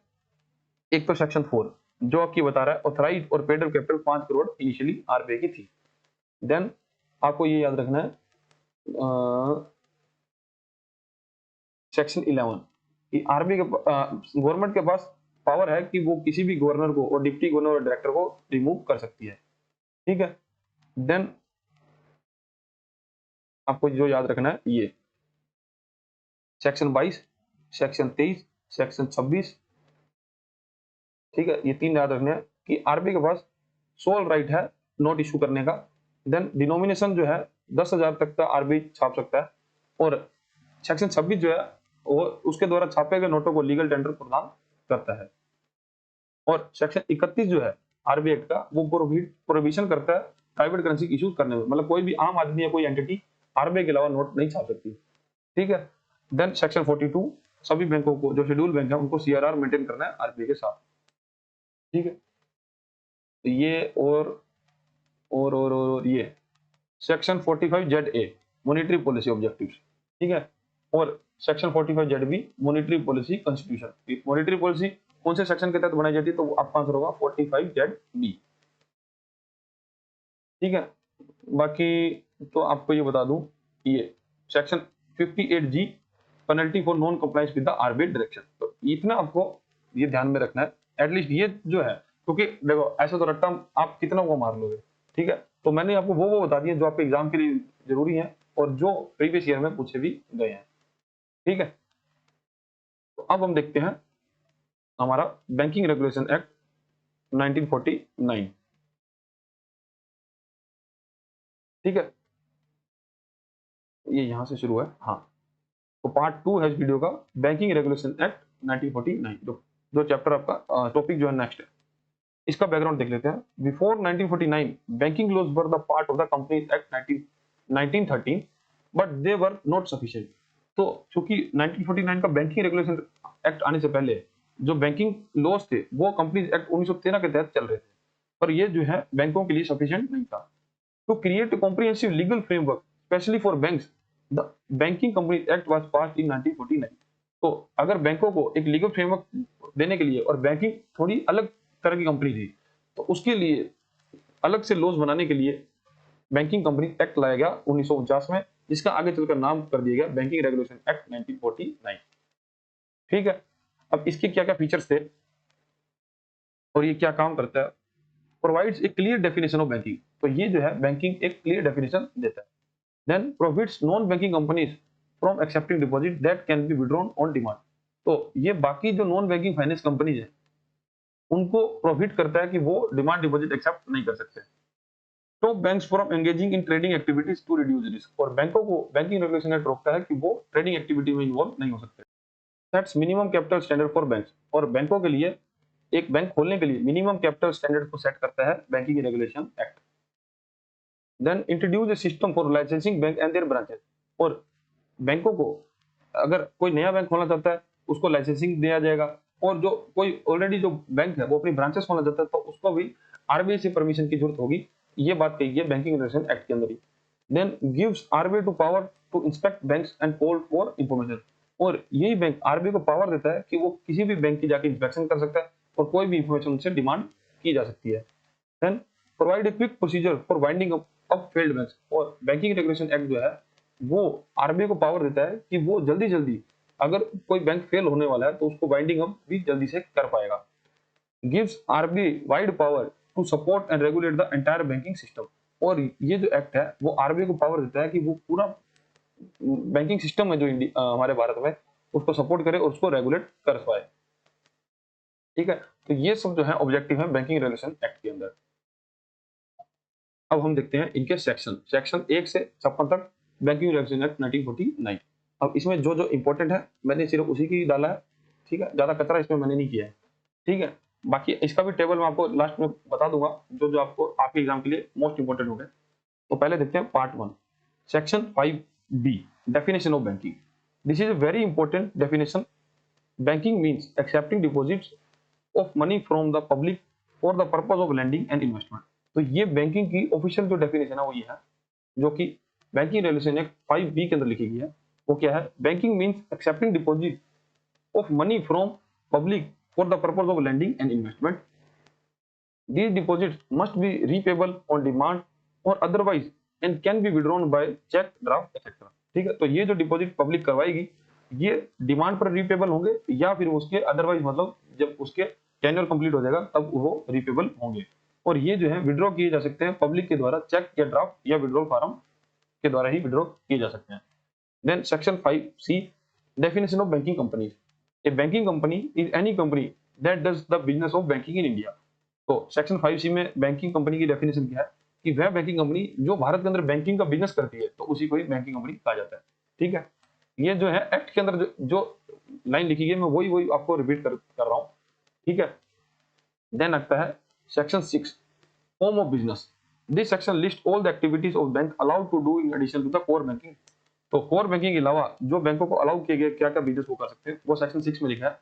[SPEAKER 1] एक तो सेक्शन 4 जो आपकी बता रहा है ऑथराइज और paid up capital 5 crore initially RBI की थी। देन आपको ये याद रखना है सेक्शन 11 कि आरबीआई के गवर्नमेंट के पास पावर है कि वो किसी भी गवर्नर को और डिप्टी गवर्नर और डायरेक्टर को रिमूव कर सकती है। ठीक है, देन आपको जो याद रखना है ये सेक्शन 22, सेक्शन 23, सेक्शन 26, ठीक है, ये 3 याद रखने हैं कि आरबीआई के पास सोल राइट है नोट इशू करने का। देन डिनोमिनेशन जो है 10,000 तक का आरबीआई छाप सकता है, और सेक्शन 26 जो है वो उसके द्वारा छापे गए नोटों को लीगल टेंडर प्रदान करता है। और सेक्शन 31 जो है आरबीआई एक्ट का वो प्रोहिबिशन करता है प्राइवेट करेंसी इशू करने में, मतलब कोई भी आम आदमी या कोई एंटिटी आरबीआई के अलावा नोट नहीं छाप सकती। ठीक है, देन सेक्शन 42 सभी बैंकों को जो शेड्यूल बैंक है उनको सीआरआर मेंटेन करना है आरबीआई के साथ। ठीक है, तो ये और ये section 45 Z A monetary policy objectives. ठीक है, और section 45 Z B monetary policy constitution. Monetary policy कौन से सेक्शन के तहत बनाई जाती है, तो आपका आंसर होगा 45 जेड बी। ठीक है, बाकी तो आपको ये बता दूं, ये section 58 G penalty for non compliance with the RBI direction. तो इतना आपको ये ध्यान में रखना है, एटलीस्ट ये जो है, क्योंकि देखो ऐसा तो रट्टा आप कितना को मार लोगे। ठीक है, तो मैंने आपको वो बता दिए जो आपके एग्जाम के लिए जरूरी है और जो प्रीवियस ईयर में पूछे भी गए हैं। ठीक है, तो अब हम देखते हैं हमारा बैंकिंग रेगुलेशन एक्ट 1949। ठीक है, ये यहां से शुरू है। हाँ, तो पार्ट 2 है इस वीडियो का, बैंकिंग रेगुलेशन एक्ट 1949, जो चैप्टर आपका टॉपिक जो है नेक्स्ट है। इसका बैकग्राउंड देख लेते हैं। Before 1949 banking laws were the part of the companies act 1913 but they were not sufficient. तो चूंकि 1949 का बैंकिंग रेगुलेशन एक्ट आने से पहले जो बैंकिंग लॉज थे वो कंपनीज एक्ट 1913 के तहत चल रहे थे, पर ये जो है बैंकों के लिए सफिशिएंट नहीं था। To create a comprehensive legal framework, especially for banks, the Banking Companies Act was passed in 1949. तो अगर बैंकों को एक लीगल फ्रेमवर्क देने के लिए, और बैंकिंग थोड़ी अलग तरह की कंपनी थी, तो उसके लिए अलग से लॉज बनाने के लिए बैंकिंग कंपनी एक्ट लाया गया 1949 में, जिसका आगे चलकर नाम कर दिया गया बैंकिंग रेगुलेशन एक्ट 1949। ठीक है, अब इसके क्या क्या फीचर्स थे और ये क्या काम करता है। Provides a clear definition of banking, तो ये जो है बैंकिंग एक क्लियर डेफिनेशन देता है। Then prohibits non banking companies from accepting deposit that can be withdrawn on demand. तो ये बाकी जो नॉन बैंकिंग फाइनेंस कंपनीज है उनको प्रोहिबिट करता है कि वो डिमांड डिपॉजिट एक्सेप्ट नहीं कर सकते। तो banks from engaging in trading activities to reduce risk, और बैंकों को बैंकिंग रेगुलेशन एक्ट रोकता है कि वो ट्रेडिंग एक्टिविटी में इन्वॉल्व नहीं हो सकते। That's minimum capital standard for banks, और बैंकों के लिए एक बैंक खोलने के लिए मिनिमम कैपिटल स्टैंडर्ड को सेट करता है banking regulation act. Then introduce a system for licensing bank and their branches, और बैंकों को अगर कोई नया बैंक खोलना चाहता है उसको लाइसेंसिंग दिया जाएगा, और जो कोई ऑलरेडी जो बैंक है वो अपनी ब्रांचेस खोलना चाहता है तो उसको भी आरबीआई से परमिशन की जरूरत होगी। ये बात कही है बैंकिंग रेगुलेशन एक्ट के अंदर ही। Then gives RBI to power to inspect banks and call for information, और यही बैंक आरबीआई को पावर देता है कि वो किसी भी बैंक की जाके इंस्पेक्शन कर सकता है और कोई भी इंफॉर्मेशन उनसे डिमांड की जा सकती है। Then provide a quick procedure for winding up failed banks, और बैंकिंग रेगुलेशन एक्ट जो है वो आरबीआई को पावर देता है कि वो जल्दी जल्दी अगर कोई बैंक फेल होने वाला है तो उसको वाइंडिंग अप भी जल्दी से कर पाएगा। Gives RBI wide power to support and regulate the entire banking system, और ये जो एक्ट है वो आरबीआई को पावर देता है कि वो पूरा बैंकिंग सिस्टम है जो हमारे भारत में उसको सपोर्ट करे और उसको रेगुलेट कर पाए। ठीक है, तो ये सब जो है ऑब्जेक्टिव है बैंकिंग रेगुलेशन एक्ट के अंदर। अब हम देखते हैं इनके सेक्शन 1 से 56 तक बैंकिंग रेगुलेशन एक्ट 1949। अब इसमें जो जो इंपॉर्टेंट है मैंने सिर्फ उसी की डाला है। ठीक है, ज्यादा कचरा इसमें मैंने नहीं किया है। ठीक है, बाकी इसका भी टेबल मैं आपको लास्ट में बता दूंगा जो जो आपको आपके एग्जाम के लिए मोस्ट इंपॉर्टेंट हो गए। तो पहले देखते हैं part 1, section 5B, definition of banking. This is a very important definition. Banking means accepting deposits of money from the public for the purpose of lending and investment. तो ये बैंकिंग की official जो डेफिनेशन है वो ये है, जो कि बैंकिंग रेगुलेशन एक्ट 5B के अंदर लिखी गई है। वो क्या है, banking means accepting deposit of money from public for the purpose of lending and investment. These deposits must be repayable on demand or otherwise and can be withdrawn by cheque, draft etcetera. ठीक है, तो ये जो deposit public करवाएगी ये demand पर repayable होंगे या फिर उसके अदरवाइज, मतलब जब उसके टेन्योर कंप्लीट हो जाएगा तब वो रिपेबल होंगे। और ये जो है विड्रॉ किए जा सकते हैं पब्लिक के द्वारा चेक या ड्राफ्ट या विड्रॉल फॉर्म के द्वारा ही विड्रॉ किए जा सकते हैं। Then section 5C, definition of banking company. A banking company is any company that does the business of banking in India. तो सेक्शन 5C में बैंकिंग कंपनी की डेफिनेशन क्या है कि वह बैंकिंग कंपनी जो भारत के अंदर बैंकिंग का बिजनेस करती है तो उसी को ही बैंकिंग कंपनी कहा जाता है। ठीक है, ये जो है एक्ट के अंदर जो लाइन लिखी गई मैं वही आपको रिपीट कर रहा हूँ। ठीक है, देन आता है section 6, form of business. This section list all the activities of bank allowed to do in addition to the core banking. तो कोर बैंकिंग के अलावा जो बैंकों को अलाउ किए गए क्या क्या बिजनेस वो कर सकते हैं वो सेक्शन 6 में लिखा है।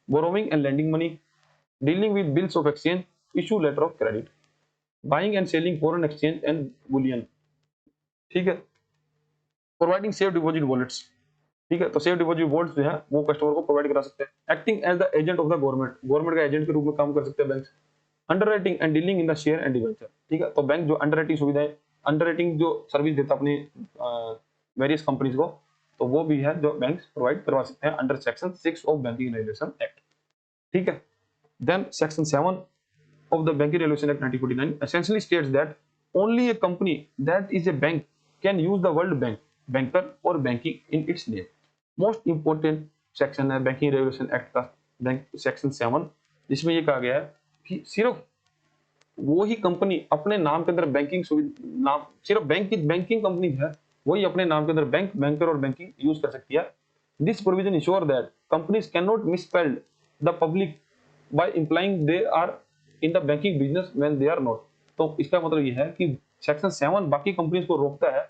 [SPEAKER 1] Borrowing and lending money, dealing with bills of exchange, issue letter of credit, buying and selling foreign exchange and bullion. ठीक है, प्रोवाइडिंग सेफ डिपॉजिट वॉलेट्स। ठीक है, तो सेफ डिपॉजिट वॉलेट्स जो है वो कस्टमर को प्रोवाइड करा सकते हैं। Acting as the agent of the government, government का एजेंट के रूप में काम कर सकते हैं bank. Underwriting and dealing in the share and debenture. ठीक है, तो बैंक जो अंडरराइटिंग सुविधाएं, अंडरराइटिंग जो सर्विस देता है अपनी वेरियस कंपनीज को, तो वो भी है जो बैंक प्रोवाइड करवा सकते हैं under section 6 of banking regulation act. ठीक है, then section 7 of the Banking Regulation Act 1949 essentially states that only a company that is a bank can use the word bank, banker or banking in its name. Most important section है Banking Regulation Act का bank section 7, जिसमें ये कहा गया है कि सिर्फ वो ही कंपनी अपने नाम के अंदर बैंकिंग सुविधा, नाम सिर्फ बैंक की बैंकिंग कंपनी है वही अपने नाम के अंदर बैंक, बैंकर और बैंकिंग यूज कर सकती है। This provision ensure that companies can not misspelled the public by implying they are in the banking business when they are not. तो इसका मतलब यह है कि सेक्शन 7 बाकी कंपनीज को रोकता है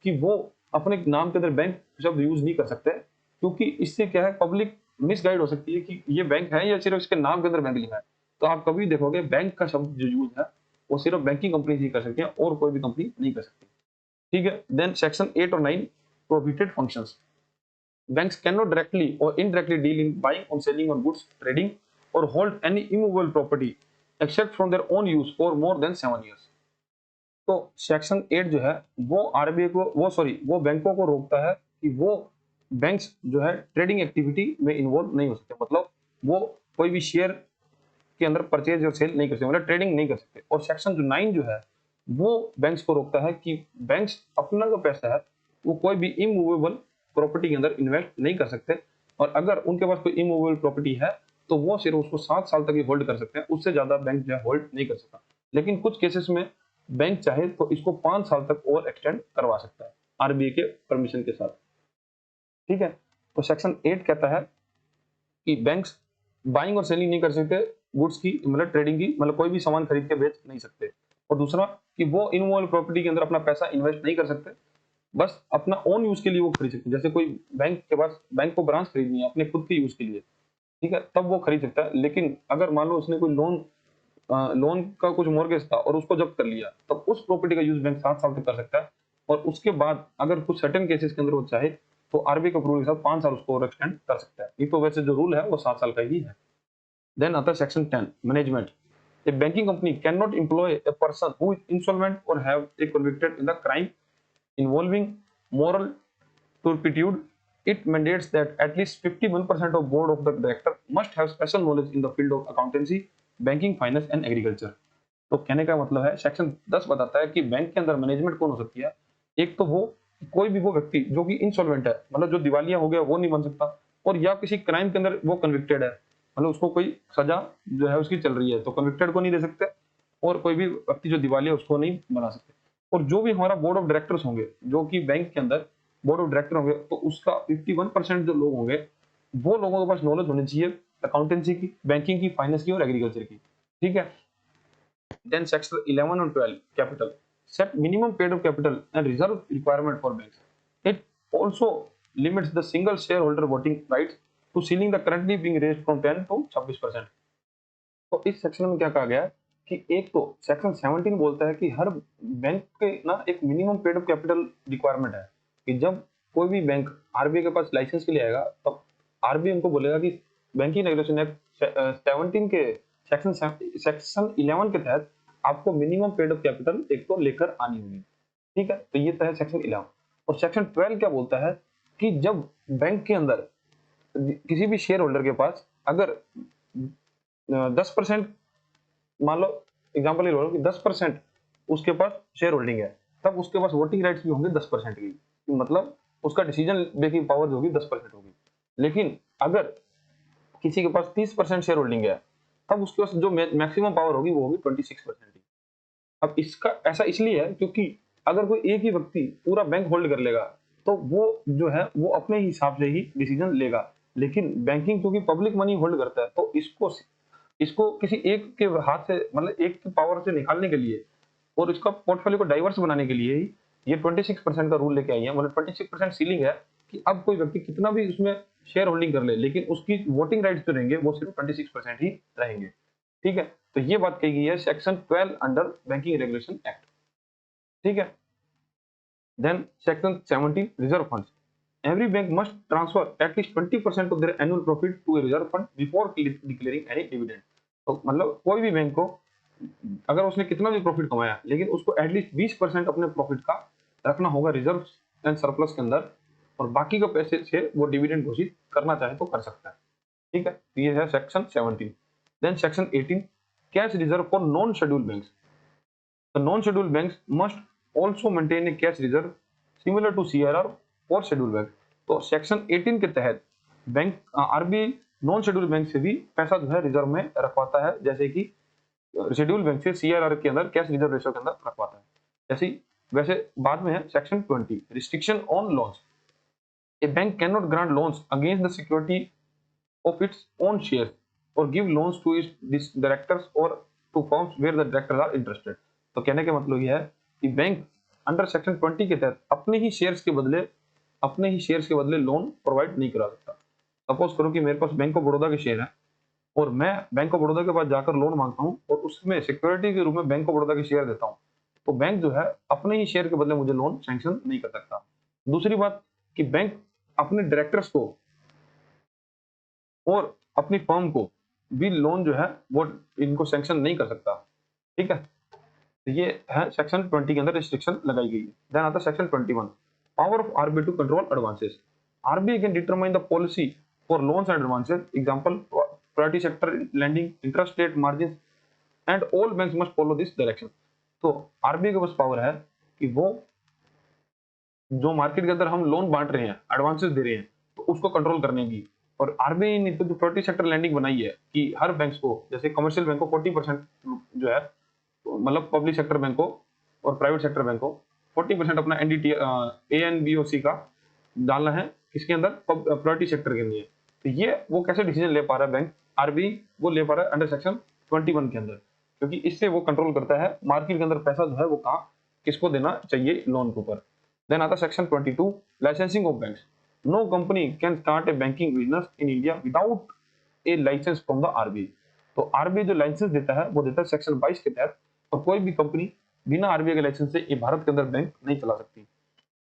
[SPEAKER 1] कि वो अपने नाम के अंदर बैंक शब्द यूज नहीं कर सकते, क्योंकि इससे क्या है पब्लिक मिसगाइड हो सकती है कि ये बैंक है या सिर्फ इसके नाम के अंदर बैंक लिखा है। तो आप कभी देखोगे बैंक का शब्द जो यूज है वो सिर्फ बैंकिंग कंपनी ही कर सकती है और कोई भी कंपनी नहीं कर सकती। ठीक है, देन सेक्शन 8 और 9, prohibited functions. Banks cannot directly or indirectly deal in buying or selling on goods, trading, or hold any immovable property except from their own use for more than 7 years. तो section 8 जो है वो RBI को वो बैंकों को रोकता है कि वो बैंक्स जो है ट्रेडिंग एक्टिविटी में इन्वॉल्व नहीं हो सकते, मतलब वो कोई भी शेयर के अंदर परचेज और सेल नहीं कर सकते, मतलब ट्रेडिंग नहीं कर सकते। और सेक्शन जो 9 जो है वो बैंक्स को रोकता है कि बैंक्स अपना जो पैसा है वो कोई भी इमूवेबल प्रॉपर्टी के अंदर इन्वेस्ट नहीं कर सकते, और अगर उनके पास कोई इमूवेबल प्रॉपर्टी है तो वो सिर्फ उसको 7 साल तक ही होल्ड कर सकते हैं, उससे ज्यादा बैंक जो है होल्ड नहीं कर सकता। लेकिन कुछ केसेस में बैंक चाहे तो इसको 5 साल तक और एक्सटेंड करवा सकता है आरबीआई के परमिशन के साथ। ठीक है, तो सेक्शन 8 कहता है कि बैंक्स बाइंग और सेलिंग नहीं कर सकते गुड्स की, मतलब ट्रेडिंग की, मतलब कोई भी सामान खरीद के बेच नहीं सकते। और दूसरा कि वो इनमूवेबल प्रॉपर्टी के अंदर अपना पैसा इन्वेस्ट नहीं कर सकते, बस अपना ओन यूज के लिए वो खरीद सकते हैं। जैसे कोई बैंक के पास, बैंक को ब्रांच खरीदनी है अपने खुद के यूज के लिए, ठीक है, तब वो खरीद सकता है। लेकिन अगर मान लो उसने कोई लोन का कुछ मॉर्गेज था और उसको जब्त कर लिया, तब उस प्रॉपर्टी का यूज बैंक 7 साल तक कर सकता है, और उसके बाद अगर कुछ सर्टेन केसेस के अंदर वो चाहे तो आरबीआई के अप्रूवल के साथ 5 साल उसको और एक्सटेंड कर सकता है। ये तो वैसे जो रूल है वो 7 साल का ही है। देन आता है section 10, management. A banking company cannot employ a person who is insolvent or have a convicted in the crime involving moral turpitude. It mandates that at least 51% of board of the director must have special knowledge in the field of accountancy, banking, finance and agriculture. तो कहने का मतलब है section 10 बताता है कि bank के अंदर मैनेजमेंट कौन हो सकती है। एक तो वो कोई भी वो व्यक्ति जो कि इंसॉल्वेंट है, मतलब जो दिवालिया हो गया वो नहीं बन सकता, और या किसी क्राइम के अंदर वो कन्विक्टेड है, मतलब उसको कोई सजा जो है उसकी चल रही है, तो कन्विक्टेड को नहीं दे सकते, और कोई भी व्यक्ति जो दिवालिया उसको नहीं बना सकते। और जो भी हमारा बोर्ड ऑफ डायरेक्टर्स होंगे, जो कि बैंक के अंदर बोर्ड ऑफ डायरेक्टर होंगे, तो उसका 51% जो लोग होंगे वो लोगों के पास नॉलेज होनी चाहिए अकाउंटेंसी की, बैंकिंग की, फाइनेंस की और एग्रीकल्चर की। ठीक है, देन सेक्शन 11 और 12, capital. Set minimum paid up capital and reserve requirement for banks. It also limits the single shareholder voting rights to ceiling the currently being raised from 10 to 26%। तो इस section में क्या कहा गया है कि एक तो सेक्शन 17 बोलता है कि हर बैंक के ना एक minimum paid up capital requirement है, कि जब कोई भी बैंक आरबीआई के पास लाइसेंस के लिए आएगा तब आरबीआई उनको बोलेगा कि बैंकिंग रेगुलेशन एक्ट 17 के सेक्शन 11 के तहत आपको मिनिमम पेड अप कैपिटल एक तो लेकर आनी होगी। ठीक है, तो ये तो है सेक्शन 11। और सेक्शन 12 क्या बोलता है कि जब बैंक के अंदर किसी भी शेयर होल्डर के पास अगर 10% मान लो, एग्जांपल ये लो कि 10% उसके पास शेयर होल्डिंग है, तब उसके पास वोटिंग राइट्स भी होंगे 10% की, मतलब उसका डिसीजन मेकिंग पावर जो होगी 10% होगी। लेकिन अगर किसी के पास 30% शेयर होल्डिंग है, तब उसके पास जो मैक्सिमम पावर होगी वो होगी 26% की। अब इसका ऐसा इसलिए है क्योंकि अगर कोई एक ही व्यक्ति पूरा बैंक होल्ड कर लेगा तो वो जो है वो अपने हिसाब से ही डिसीजन लेगा। लेकिन बैंकिंग क्योंकि पब्लिक मनी होल्ड करता है, तो इसको इसको किसी एक के हाथ से, मतलब एक की पावर से निकालने के लिए और इसका पोर्टफोलियो को डाइवर्स बनाने के लिए ही ये 26% का रूल लेके आई है। मतलब 26% सीलिंग है कि अब कोई व्यक्ति कितना भी उसमें शेयर होल्डिंग कर ले, लेकिन उसकी वोटिंग राइट्स जो रहेंगे वो सिर्फ 26% ही रहेंगे। ठीक है, तो ये बात कही गई है section 12 under banking regulation act. ठीक है, then section 17 reserve funds. Every bank must transfer at least 20% of their annual profit to a reserve fund before declaring any dividend। तो मतलब कोई भी बैंक को अगर उसने कितना भी प्रॉफिट कमाया, लेकिन उसको एटलीस्ट 20% अपने प्रॉफिट का रखना होगा रिजर्व एंड सरप्लस के अंदर, और बाकी के पैसे से वो डिविडेंड घोषित करना चाहे तो कर सकता है। ठीक है, तो ये है section 17। Then section 18 cash reserve for non schedule banks. The non-scheduled banks must also maintain a cash reserve similar to CRR for scheduled bank। तो सेक्शन 18 के तहत bank RBI non schedule bank से भी पैसा जो है रिजर्व में रखवाता है, जैसे कि शेड्यूल बैंक से सीआरआर के अंदर कैश रिजर्व रेशो के अंदर रखवाता है। जैसे वैसे बाद में है section 20 restriction on loans. A bank can not grant loans against the security of its own shares or give loans to its directors or to firms where the directors are interested। तो कहने का मतलब यह है कि bank under section 20 के तहत अपने ही शेयर्स के बदले लोन प्रोवाइड नहीं करा सकता। सपोज करो कि मेरे पास बैंक ऑफ बड़ौदा के शेयर है और मैं बैंक ऑफ बड़ौदा के पास जाकर लोन मांगता हूं और उसमें सिक्योरिटी के रूप में बैंक ऑफ बड़ौदा के शेयर देता हूं, तो बैंक जो है अपने ही शेयर के बदले मुझे लोन सैंक्शन नहीं कर सकता। दूसरी बात कि बैंक अपने डायरेक्टर्स को और अपनी फर्म को भी लोन जो है वो इनको सैंक्शन नहीं कर सकता। ठीक है, तो ये है सेक्शन 20 के अंदर रिस्ट्रिक्शन लगाई गई है। देन आता है section 21 power of RBI to control advances. RBI can determine the policy for loans and advances, example priority sector lending, interest rate margin and all banks must follow this direction. तो RBI के पास power है कि वो जो market के अंदर हम लोन बांट रहे हैं, एडवांसेस दे रहे हैं, तो उसको कंट्रोल करने की। और आरबीआई ने तो जो प्रायोरिटी सेक्टर लैंडिंग बनाई है कि हर बैंक्स को, जैसे कमर्शियल बैंक को 40% जो है, तो मतलब पब्लिक सेक्टर बैंक को और प्राइवेट सेक्टर बैंक को 40% अपना एनडीटी एएनबीओसी का डालना है किसके अंदर, प्रायोरिटी सेक्टर के अंदर। तो ये वो कैसे डिसीजन ले पा रहा है बैंक, आरबीआई वो ले पा रहा है अंडर सेक्शन 21 के अंदर, क्योंकि इससे वो कंट्रोल करता है मार्केट के अंदर पैसा जो है वो कहाँ किसको देना चाहिए लोन के ऊपर। देन आता section 22 licensing of banks. No company can start a banking business in India without a licence from the RBI. तो आरबीआई जो लाइसेंस देता है वो देता है सेक्शन 22 के तहत, और कोई भी कंपनी बिना आरबीआई के लाइसेंस से ये भारत के अंदर बैंक नहीं चला सकती।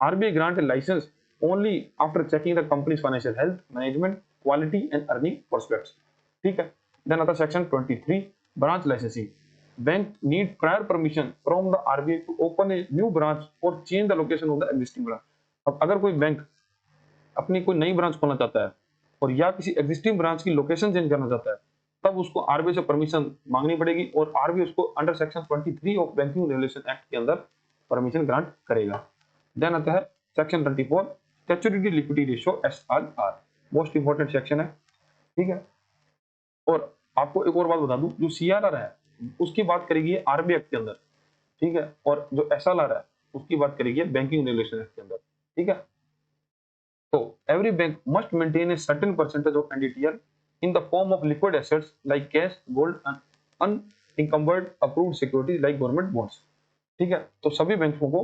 [SPEAKER 1] RBI grant a licence only after checking the company's financial health, management, quality and earning prospects. ठीक है, देन आता section 23 branch licensing. Bank need prior permission from the RBI to open a new branch or change the location of the existing branch. अब अगर कोई bank अपनी कोई नई branch खोलना चाहता है और या किसी एग्जिस्टिंग ब्रांच की लोकेशन चेंज करना चाहता है, तब उसको आरबीआई से परमिशन मांगनी पड़ेगी और आरबीआई उसको under section 23 of banking regulation act के अंदर परमिशन ग्रांट करेगा। देन आता है section 24 statutory liquidity ratio SRR, most important section है। ठीक है, और आपको एक और बात बता दूं, जो सीआरआर है उसकी बात करेगी आरबीआई एक्ट के अंदर। ठीक है, और जो एसएलआर है उसकी बात करेगी बैंकिंग रेगुलेशन एक्ट के अंदर। ठीक है, so every bank must maintain a certain percentage of NDTR in the form of liquid assets like cash, gold and unencumbered approved securities like government bonds। ठीक है, तो सभी बैंकों को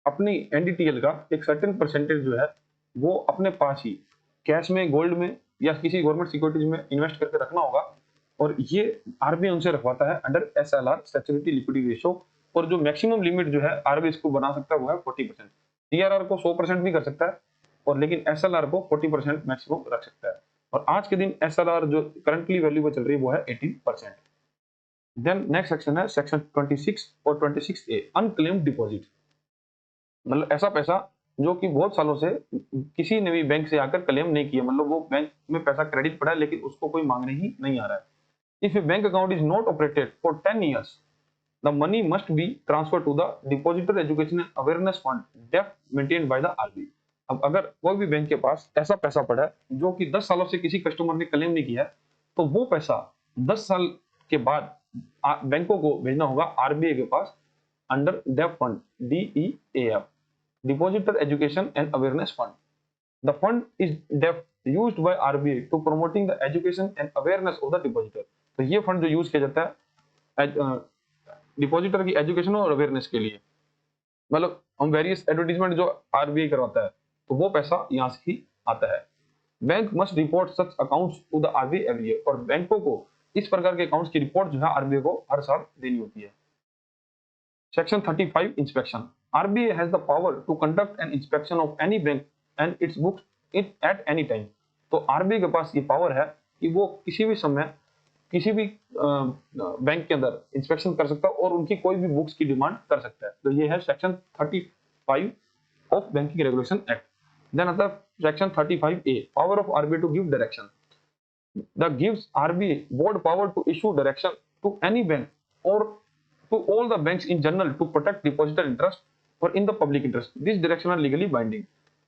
[SPEAKER 1] अपनी एनडीटीएल का एक सर्टेन परसेंटेज जो है वो अपने पास ही कैश में, गोल्ड में या किसी गवर्नमेंट सिक्योरिटीज में इन्वेस्ट करके रखना होगा, और ये आरबीआई उनसे रखवाता है under SLR statutory liquidity ratio. और जो मैक्सिमम लिमिट जो है आरबीआई इसको बना सकता है वो है 40%। सीआरआर को 100% भी कर सकता है, और लेकिन एसएलआर को 40% मैक्सिमम रख सकता है। और आज के दिन एसएलआर जो करंटली वैल्यू पे चल रही है वो है 18%। देन नेक्स्ट सेक्शन है सेक्शन 26 और 26A अनक्लेम्ड डिपॉजिट। मतलब ऐसा पैसा जो कि बहुत सालों से किसी ने भी बैंक से आकर क्लेम नहीं किया, मतलब वो बैंक में पैसा क्रेडिट पड़ा है लेकिन उसको कोई मांगने ही नहीं आ रहा है। If A bank account is not operated for 10 years, the money must be transferred to the depositor education and awareness fund debt maintained by the RBI। अब अगर कोई भी बैंक के पास ऐसा पैसा पड़ा है जो कि 10 सालों से किसी कस्टमर ने क्लेम नहीं किया है, तो वो पैसा 10 साल के बाद बैंकों को भेजना होगा आरबीआई के पास under DEAF fund, DEAF, depositor education and awareness fund. The fund is DEAF used by RBI to promoting the education and awareness of the depositor. तो ये फंड जो यूज किया जाता है डिपॉजिटर की एजुकेशन और अवेयरनेस के लिए, मतलब हम वेरियस एडवर्टीजमेंट जो आरबीआई करवाता है तो वो पैसा यहाँ से ही आता है। Bank must report such accounts to the RBI every year, और बैंकों को इस प्रकार के अकाउंट्स की रिपोर्ट जो है आरबीआई को हर साल देनी होती है। Section 35 inspection. RBI has the power to conduct an inspection of any bank and its books it at any time. तो आरबीआई के पास ये पावर है कि वो किसी भी समय किसी भी बैंक के अंदर इंस्पेक्शन कर सकता है और उनकी कोई भी बुक्स की डिमांड कर सकता है। तो ये है section 35 of banking regulation act. Then आता है section 35A, power of RBI to give direction. The gives RBI board power to issue direction to any bank or to all the banks in general to protect depositor interest or in the public interest. This direction are legally binding.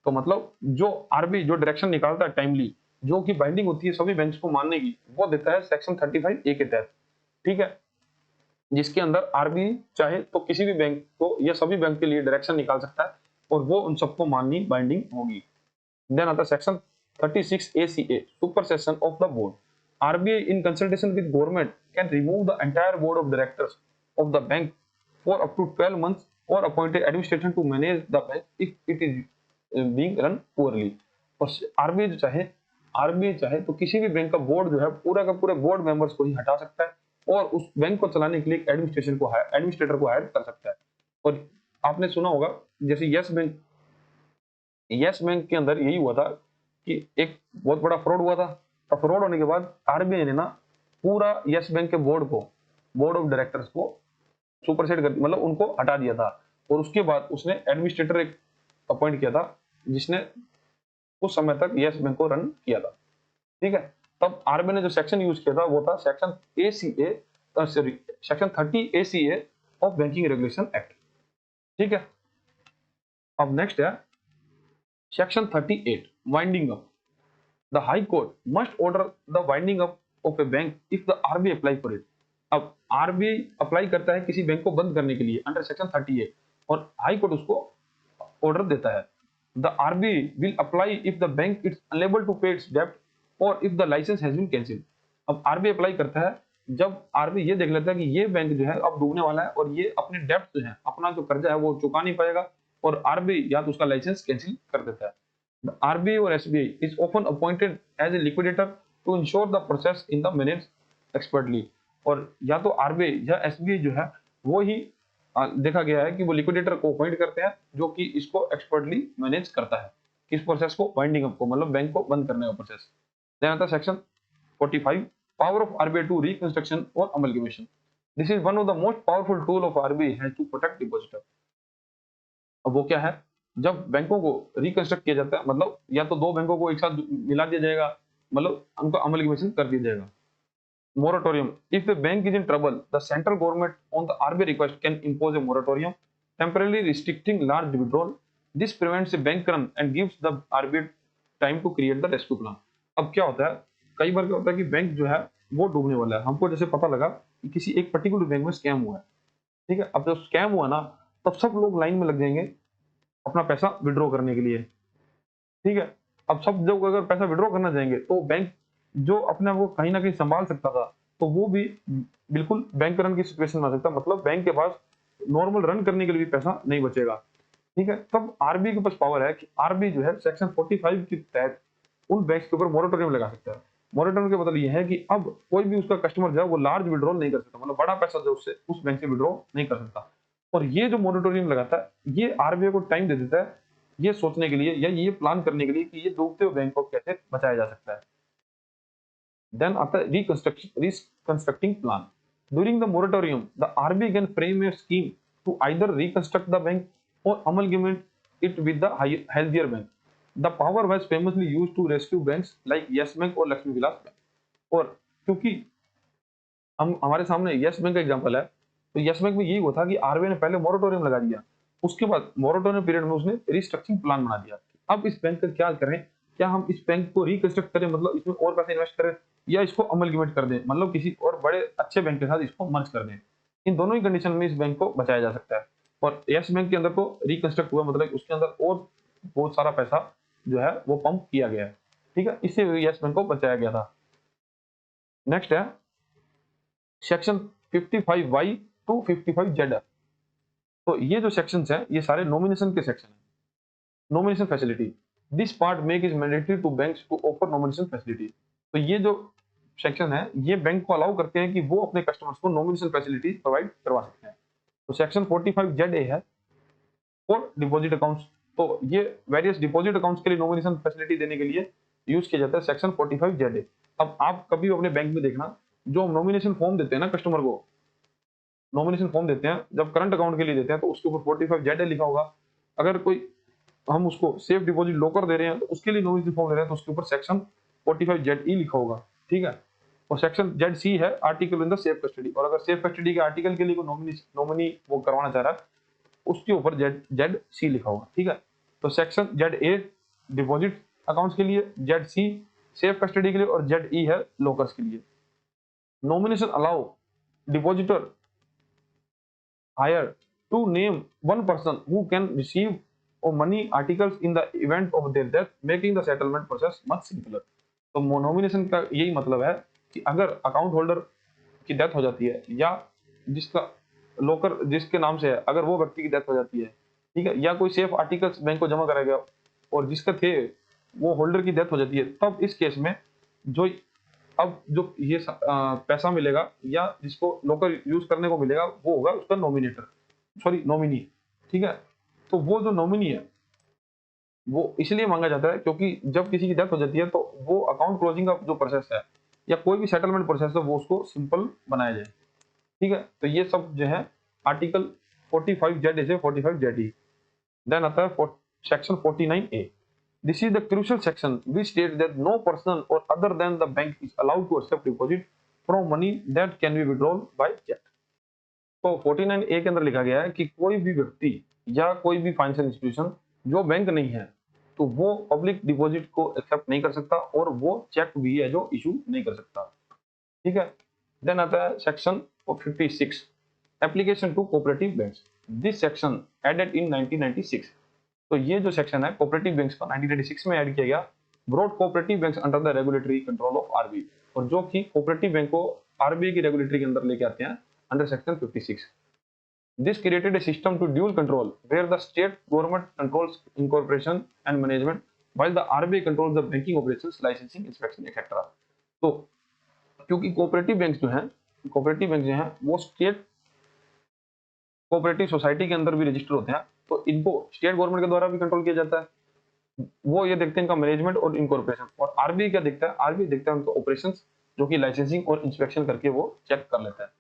[SPEAKER 1] तो मतलब जो RBI जो direction निकालता है timely, जो कि binding होती है सभी बैंक्स को मानने की, वो देता है सेक्शन 35A के तहत। ठीक है, जिसके अंदर आरबीआई चाहे तो किसी भी बैंक को या सभी बैंक के लिए डायरेक्शन निकाल सकता है और वो उन सबको माननी बाइंडिंग होगी। देन आता है section 36ACA, supersession of the board. RBI in consultation with government can remove the entire board of directors of the bank for up to 12 months और appointed administration to manage the bank if it is being run poorly. और RBI चाहे तो किसी भी bank का board जो है पूरा का पूरे बोर्ड मेंबर्स को ही हटा सकता है और उस बैंक को चलाने के लिए एडमिनिस्ट्रेटर को हायर कर सकता है। और आपने सुना होगा जैसे यस बैंक के अंदर यही हुआ था कि एक बहुत बड़ा फ्रॉड हुआ था। तो फ्रॉड होने के बाद आरबीआई ने ना पूरा यस बैंक के बोर्ड ऑफ डायरेक्टर्स को सुपरसेड कर, मतलब उनको हटा दिया था। और उसके बाद उसने एडमिनिस्ट्रेटर एक अपॉइंट किया था जिसने उस समय तक यस बैंक को रन किया था। ठीक है, तब आरबीआई ने जो सेक्शन यूज किया था वो था section 30ACA of banking regulation act. ठीक है, अब नेक्स्ट है section 38, winding up. The high court must order the winding up of A bank if the RBI apply for it. अब आरबीआई अप्लाई करता है किसी बैंक को बंद करने के लिए अंडर सेक्शन 38 और हाई कोर्ट उसको ऑर्डर देता है। The RBI will apply if the bank is unable to pay its डेब्ट और if the licence has been cancelled. अब आरबीआई अप्लाई करता है जब आरबीआई ये देख लेता है कि ये बैंक जो है अब डूबने वाला है और ये अपने डेब्ट जो है, अपना जो कर्जा है वो चुका नहीं पाएगा, और आरबीआई या तो उसका लाइसेंस कैंसिल कर देता है। The RBI or SBI is often appointed as a liquidator to ensure the process in the managed expertly। और या तो आरबीआई या एसबीआई जो है वो ही देखा गया है कि वो लिक्विडेटर को अपॉइंट करते हैं जो कि इसको एक्सपर्टली मैनेज करता है, किस प्रोसेस को, वाइंडिंग अप को, मतलब बैंक को बंद करने का प्रोसेस। देन आता है section 45, power of RBI to reconstruction or amalgamation. This is one of the most powerful tool of RBI has to protect depositor. अब वो क्या है, जब बैंकों को रिकंस्ट्रक्ट किया जाता है, मतलब या तो दो बैंकों को एक साथ मिला दिया जाएगा, मतलब उनका अमलगमेशन कर दिया जाएगा। Moratorium, if the bank is in trouble the central government on the RBI request can impose a moratorium temporary restricting large withdrawal. This prevents a bank run and gives the RBI time to create the rescue plan. अब क्या होता है, कई बार क्या होता है कि bank जो है वो डूबने वाला है, हमको जैसे पता लगा कि किसी एक पर्टिकुलर बैंक में स्कैम हुआ है। ठीक है, अब जब स्कैम हुआ ना तब सब लोग लाइन में लग जाएंगे अपना पैसा विड्रॉ करने के लिए। ठीक है, अब सब जब अगर पैसा विड्रॉ करना चाहेंगे तो बैंक जो अपने आप को कहीं ना कहीं संभाल सकता था तो वो भी बिल्कुल बैंक रन की सिचुएशन में आ सकता, मतलब बैंक के पास नॉर्मल रन करने के लिए भी पैसा नहीं बचेगा। ठीक है, तब आरबीआई के पास पावर है कि आरबीआई जो है सेक्शन 45 के तहत उन बैंक के ऊपर मोरेटोरियम लगा सकता है। मोरेटोरियम का मतलब यह है कि अब कोई भी उसका कस्टमर जो है वो लार्ज विड्रॉल नहीं कर सकता, मतलब बड़ा पैसा जो उससे उस बैंक से विड्रॉ नहीं कर सकता। और ये जो मोरेटोरियम लगाता है ये आरबीआई को टाइम दे देता है ये सोचने के लिए या ये प्लान करने के लिए कि ये डूबते हुए बैंक को कैसे बचाया जा सकता है। देन आता है reconstructing plan. During the moratorium the RBI can frame a scheme to either reconstruct the bank or amalgamate it with the healthier bank. The power was famously used to rescue banks like Yes Bank और Lakshmi Vilas bank. और क्योंकि हम हमारे सामने yes bank का example है, तो yes bank में यही हुआ था कि आरबीआई ने पहले मोरेटोरियम लगा दिया, उसके बाद मोरेटोरियम पीरियड में उसने रिस्ट्रक्चरिंग प्लान बना दिया। अब इस बैंक का क्या करें, क्या हम इस बैंक को रिकंस्ट्रक्ट करें, मतलब इसमें और पैसे इन्वेस्ट करें, या इसको अमलगमेंट कर दें, मतलब किसी और बड़े अच्छे बैंक के साथ इसको मर्ज कर दें। इन दोनों ही कंडीशन में इस बैंक को बचाया जा सकता है। और यस बैंक के अंदर तो रिकंस्ट्रक्ट हुआ, मतलब उसके अंदर और बहुत सारा पैसा जो है वो पंप किया गया है, ठीक है, इससे यस बैंक को बचाया गया था। नेक्स्ट है सेक्शन 55Y टू 55Z। तो ये जो सेक्शंस हैं ये सारे नॉमिनेशन के सेक्शन हैं। Nomination facility, this part make is mandatory to banks to offer nomination facility. तो ये जो सेक्शन है ये बैंक को अलाउ करते हैं कि वो अपने कस्टमर्स को नॉमिनेशन फैसिलिटी प्रोवाइड करवा सकते हैं। तो सेक्शन 45ZA है फॉर डिपॉजिट अकाउंट्स। तो ये वेरियस डिपॉजिट अकाउंट्स के लिए नॉमिनेशन फैसिलिटी देने के लिए यूज किया जाता है सेक्शन 45ZA। अब आप कभी अपने बैंक में देखना, जो हम नॉमिनेशन फॉर्म देते हैं ना कस्टमर को, नॉमिनेशन फॉर्म देते हैं जब करंट अकाउंट के लिए देते हैं तो उसके ऊपर 45ZA लिखा होगा। अगर कोई हम उसको सेफ डिपॉजिट लॉकर दे रहे हैं तो उसके लिए नॉमिनेशन फॉर्म दे रहे हैं तो उसके ऊपर सेक्शन 45ZE लिखा होगा, ठीक है। और सेक्शन ZC है article in the safe custody. और अगर सेफ कस्टडी के आर्टिकल के लिए कोई नॉमिनी वो करवाना चाह रहा है उसके ऊपर ZC लिखा होगा, ठीक है। तो सेक्शन ZA डिपॉजिट अकाउंट्स के लिए, ZC सेफ कस्टडी के लिए और ZE है लॉकर्स के लिए। Nomination allow depositor hire to name one person who can receive or money articles in the event of their death, making the settlement process much simpler। तो nomination का यही मतलब है कि अगर अकाउंट होल्डर की डेथ हो जाती है या जिसका लोकर जिसके नाम से है अगर वो व्यक्ति की डेथ हो जाती है, ठीक है, या कोई सेफ आर्टिकल्स बैंक को जमा कराया गया और जिसका थे वो होल्डर की डेथ हो जाती है, तब इस केस में जो अब जो ये पैसा मिलेगा या जिसको लोकल यूज करने को मिलेगा वो होगा उसका नॉमिनेटर, सॉरी नॉमिनी, ठीक है। तो वो जो नॉमिनी है वो इसलिए मांगा जाता है क्योंकि जब किसी की डेथ हो जाती है तो वो अकाउंट क्लोजिंग का जो प्रोसेस है या कोई भी सेटलमेंट प्रोसेस है वो उसको सिंपल बनाया जाए, ठीक है। तो ये सब जो है आर्टिकल 45ZA से 45ZE। देन आता है section 49A। This is the crucial section which states that no person or other than the bank is allowed to accept deposit from money that can be withdrawn by check। तो 49A के अंदर लिखा गया है कि कोई भी व्यक्ति या कोई भी फाइनेंशियल इंस्टीट्यूशन जो बैंक नहीं है तो वो पब्लिक डिपॉजिट को एक्सेप्ट नहीं कर सकता और वो चेक भी है जो इशू नहीं कर सकता, ठीक है। देन आता है section 56 application to cooperative banks. This section added in 1996। तो ये जो सेक्शन है कोऑपरेटिव बैंक्स का 1996 में ऐड किया गया। Broad cooperative banks under the regulatory control of RBI. और जो कि कोऑपरेटिव बैंक को आरबीआई की रेगुलेटरी के अंदर लेके आते हैं under section 56। This created a system to dual control where the state government controls incorporation and management while the RBI controls the banking operations, licensing, inspection, etc। तो क्योंकि cooperative bank जो हैं वो स्टेट कोऑपरेटिव सोसाइटी के अंदर भी register होते हैं, तो इनको स्टेट गवर्नमेंट के द्वारा भी कंट्रोल किया जाता है। वो ये देखते हैं इनका मैनेजमेंट और इनकॉर्पोरेशन। और आरबीआई क्या देखता है, आरबीआई देखता है उनका ऑपरेशंस जो कि लाइसेंसिंग और इंस्पेक्शन करके वो चेक कर लेता है।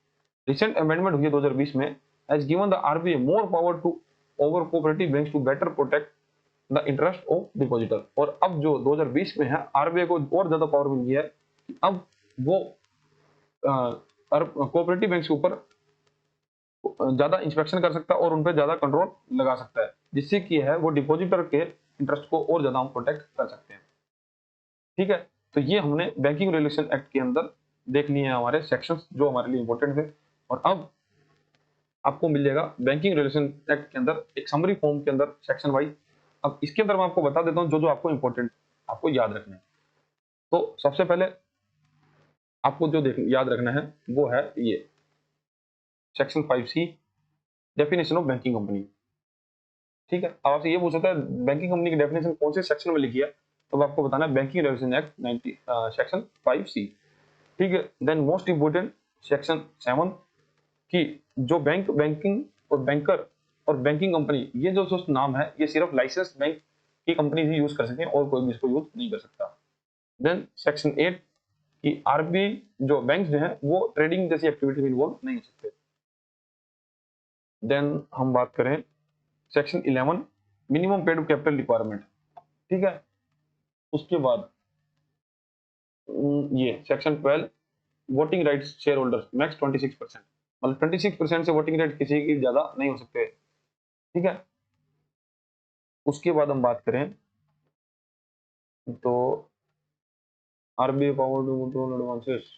[SPEAKER 1] रिसेंट अमेंडमेंट हुई है 2020 में has given the RBI more power to over cooperative banks to better protect the interest of depositor। और अब जो 2020 में है आरबीआई को और ज्यादा पावर मिल गया है कि अब वो कोऑपरेटिव बैंक के ऊपर ज्यादा इंस्पेक्शन कर सकता है और उन पर ज्यादा कंट्रोल लगा सकता है, जिससे कि है वो डिपॉजिटर के इंटरेस्ट को और ज्यादा हम प्रोटेक्ट कर सकते हैं, ठीक है। तो ये हमने बैंकिंग रेगुलेशन एक्ट के अंदर देख लिए हैं हमारे सेक्शंस जो हमारे लिए इंपॉर्टेंट थे। और अब आपको मिल जाएगा बैंकिंग रेगुलेशन एक्ट के अंदर एक समरी फॉर्म के अंदर सेक्शन वाइज। अब इसके अंदर मैं आपको बता देता हूं जो जो आपको इंपॉर्टेंट आपको याद रखना है। तो सबसे पहले आपको जो याद रखना है वो है ये section 5C definition of banking company, ठीक है। अब आपसे ये पूछ सकता है बैंकिंग कंपनी की डेफिनेशन कौन से सेक्शन में लिखी है, तो आपको बताना है banking regulation act 90 section 5C, ठीक है। देन मोस्ट इंपोर्टेंट सेक्शन 7 कि जो बैंकिंग और बैंकर और बैंकिंग कंपनी ये जो नाम है ये सिर्फ लाइसेंस बैंक की कंपनी ही यूज कर सकती है और कोई भी इसको यूज नहीं कर सकता। देन सेक्शन 8 कि आरबीआई जो बैंक जो है वो ट्रेडिंग जैसी एक्टिविटी में इन्वॉल्व नहीं हो सकते। देन हम बात करें section 11 minimum paid capital requirement, ठीक है। उसके बाद ये section 12 voting rights share holders max 26%, मतलब 26% से वोटिंग राइट किसी की ज्यादा नहीं हो सकते, ठीक है। उसके बाद हम बात करें तो RBI power to control advances,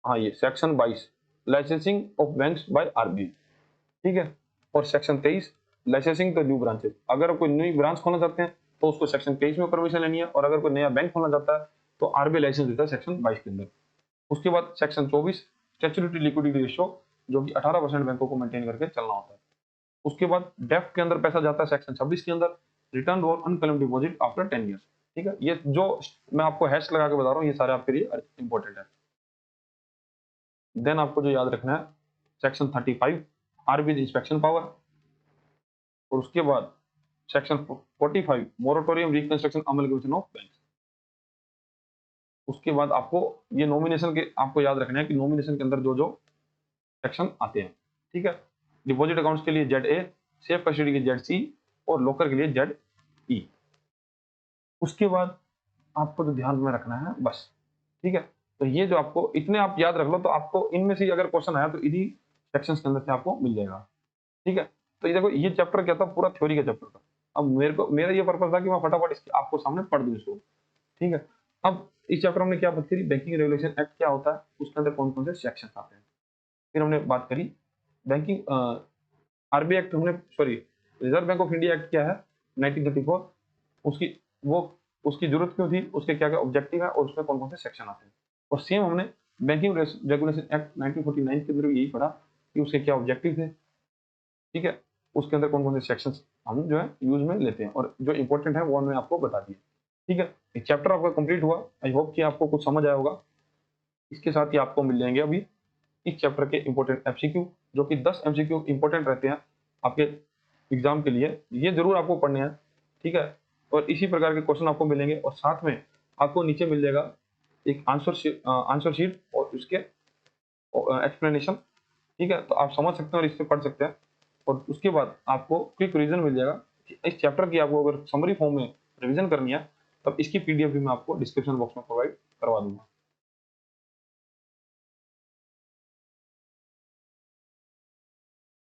[SPEAKER 1] हाँ ये section 22 licensing of banks by RBI, ठीक है। और section 23 licensing the new branches, अगर कोई नई ब्रांच खोलना चाहते हैं तो उसको सेक्शन 23 में परमिशन लेनी है, और अगर कोई नया बैंक खोलना चाहता है तो आरबीआई लाइसेंस देता है सेक्शन 22 के अंदर। उसके बाद सेक्शन 24 स्टैट्यूटरी लिक्विडिटी रेशियो, जो कि 18% बैंकों को मेंटेन करके चलना होता है। उसके बाद डेफ्ट के अंदर पैसा जाता है सेक्शन 26 के अंदर, return on unclaimed deposit after 10 years, ठीक है। ये जो मैं आपको हैश लगा के बता रहा हूँ ये सारे आपके लिए इंपॉर्टेंट है। देन आपको जो याद रखना है सेक्शन 35 आरबीआई इंस्पेक्शन पावर, और उसके बाद section 45 moratorium reconstruction amalgamation of bank. उसके बाद आपको ये नॉमिनेशन के आपको याद रखना है कि नॉमिनेशन के अंदर जो जो सेक्शन आते हैं, ठीक है। डिपॉजिट अकाउंट्स के लिए ZA, सेफ कस्टडी के लिए ZC, और लॉकर के लिए ZE। उसके बाद आपको जो ध्यान में रखना है बस, ठीक है। तो ये जो आपको इतने आप याद रख लो, तो आपको इनमें से अगर क्वेश्चन आया तो इन्हीं सेक्शंस के अंदर से आपको मिल जाएगा, ठीक है। तो ये देखो ये चैप्टर क्या था, पूरा थ्योरी का चैप्टर था। अब मेरा ये पर्पस था कि मैं फटाफट इसके आपको सामने पढ़ दूं इसको, ठीक है। अब इस चैप्टर में हमने क्या बात करी, बैंकिंग रेगुलेशन एक्ट क्या होता है, उसके अंदर कौन कौन से सेक्शन आते हैं। फिर हमने बात करी बैंकिंग आरबीआई एक्ट, हमने sorry reserve Bank of India act क्या है 1934, उसकी वो उसकी जरूरत क्यों थी, उसके क्या क्या ऑब्जेक्टिव है, और उसमें कौन कौन से सेक्शन आते हैं। और सेम हमने बैंकिंग रेगुलेशन एक्ट 1949 के अंदर यही पढ़ा कि उसके क्या ऑब्जेक्टिव थे, ठीक है। उसके अंदर कौन कौन से सेक्शन हम जो है यूज में लेते हैं, और जो इंपॉर्टेंट है वो हमने आपको बता दिया, ठीक है। एक चैप्टर आपका कंप्लीट हुआ, आई होप कि आपको कुछ समझ आया होगा। इसके साथ ही आपको मिल जाएंगे अभी इस चैप्टर के इंपॉर्टेंट एमसीक्यू, जो कि 10 एमसीक्यू इंपॉर्टेंट रहते हैं आपके एग्जाम के लिए, ये जरूर आपको पढ़ने हैं, ठीक है। और इसी प्रकार के क्वेश्चन आपको मिलेंगे, और साथ में आपको नीचे मिल जाएगा एक आंसर शीट और उसके एक्सप्लेनेशन, ठीक है। तो आप समझ सकते हैं और इससे पढ़ सकते हैं, और उसके बाद आपको क्विक रिवीजन मिल जाएगा कि इस चैप्टर की आपको अगर समरी फॉर्म में रिवीजन करनी है, तब इसकी पीडीएफ भी मैं आपको डिस्क्रिप्शन बॉक्स में प्रोवाइड करवा दूंगा।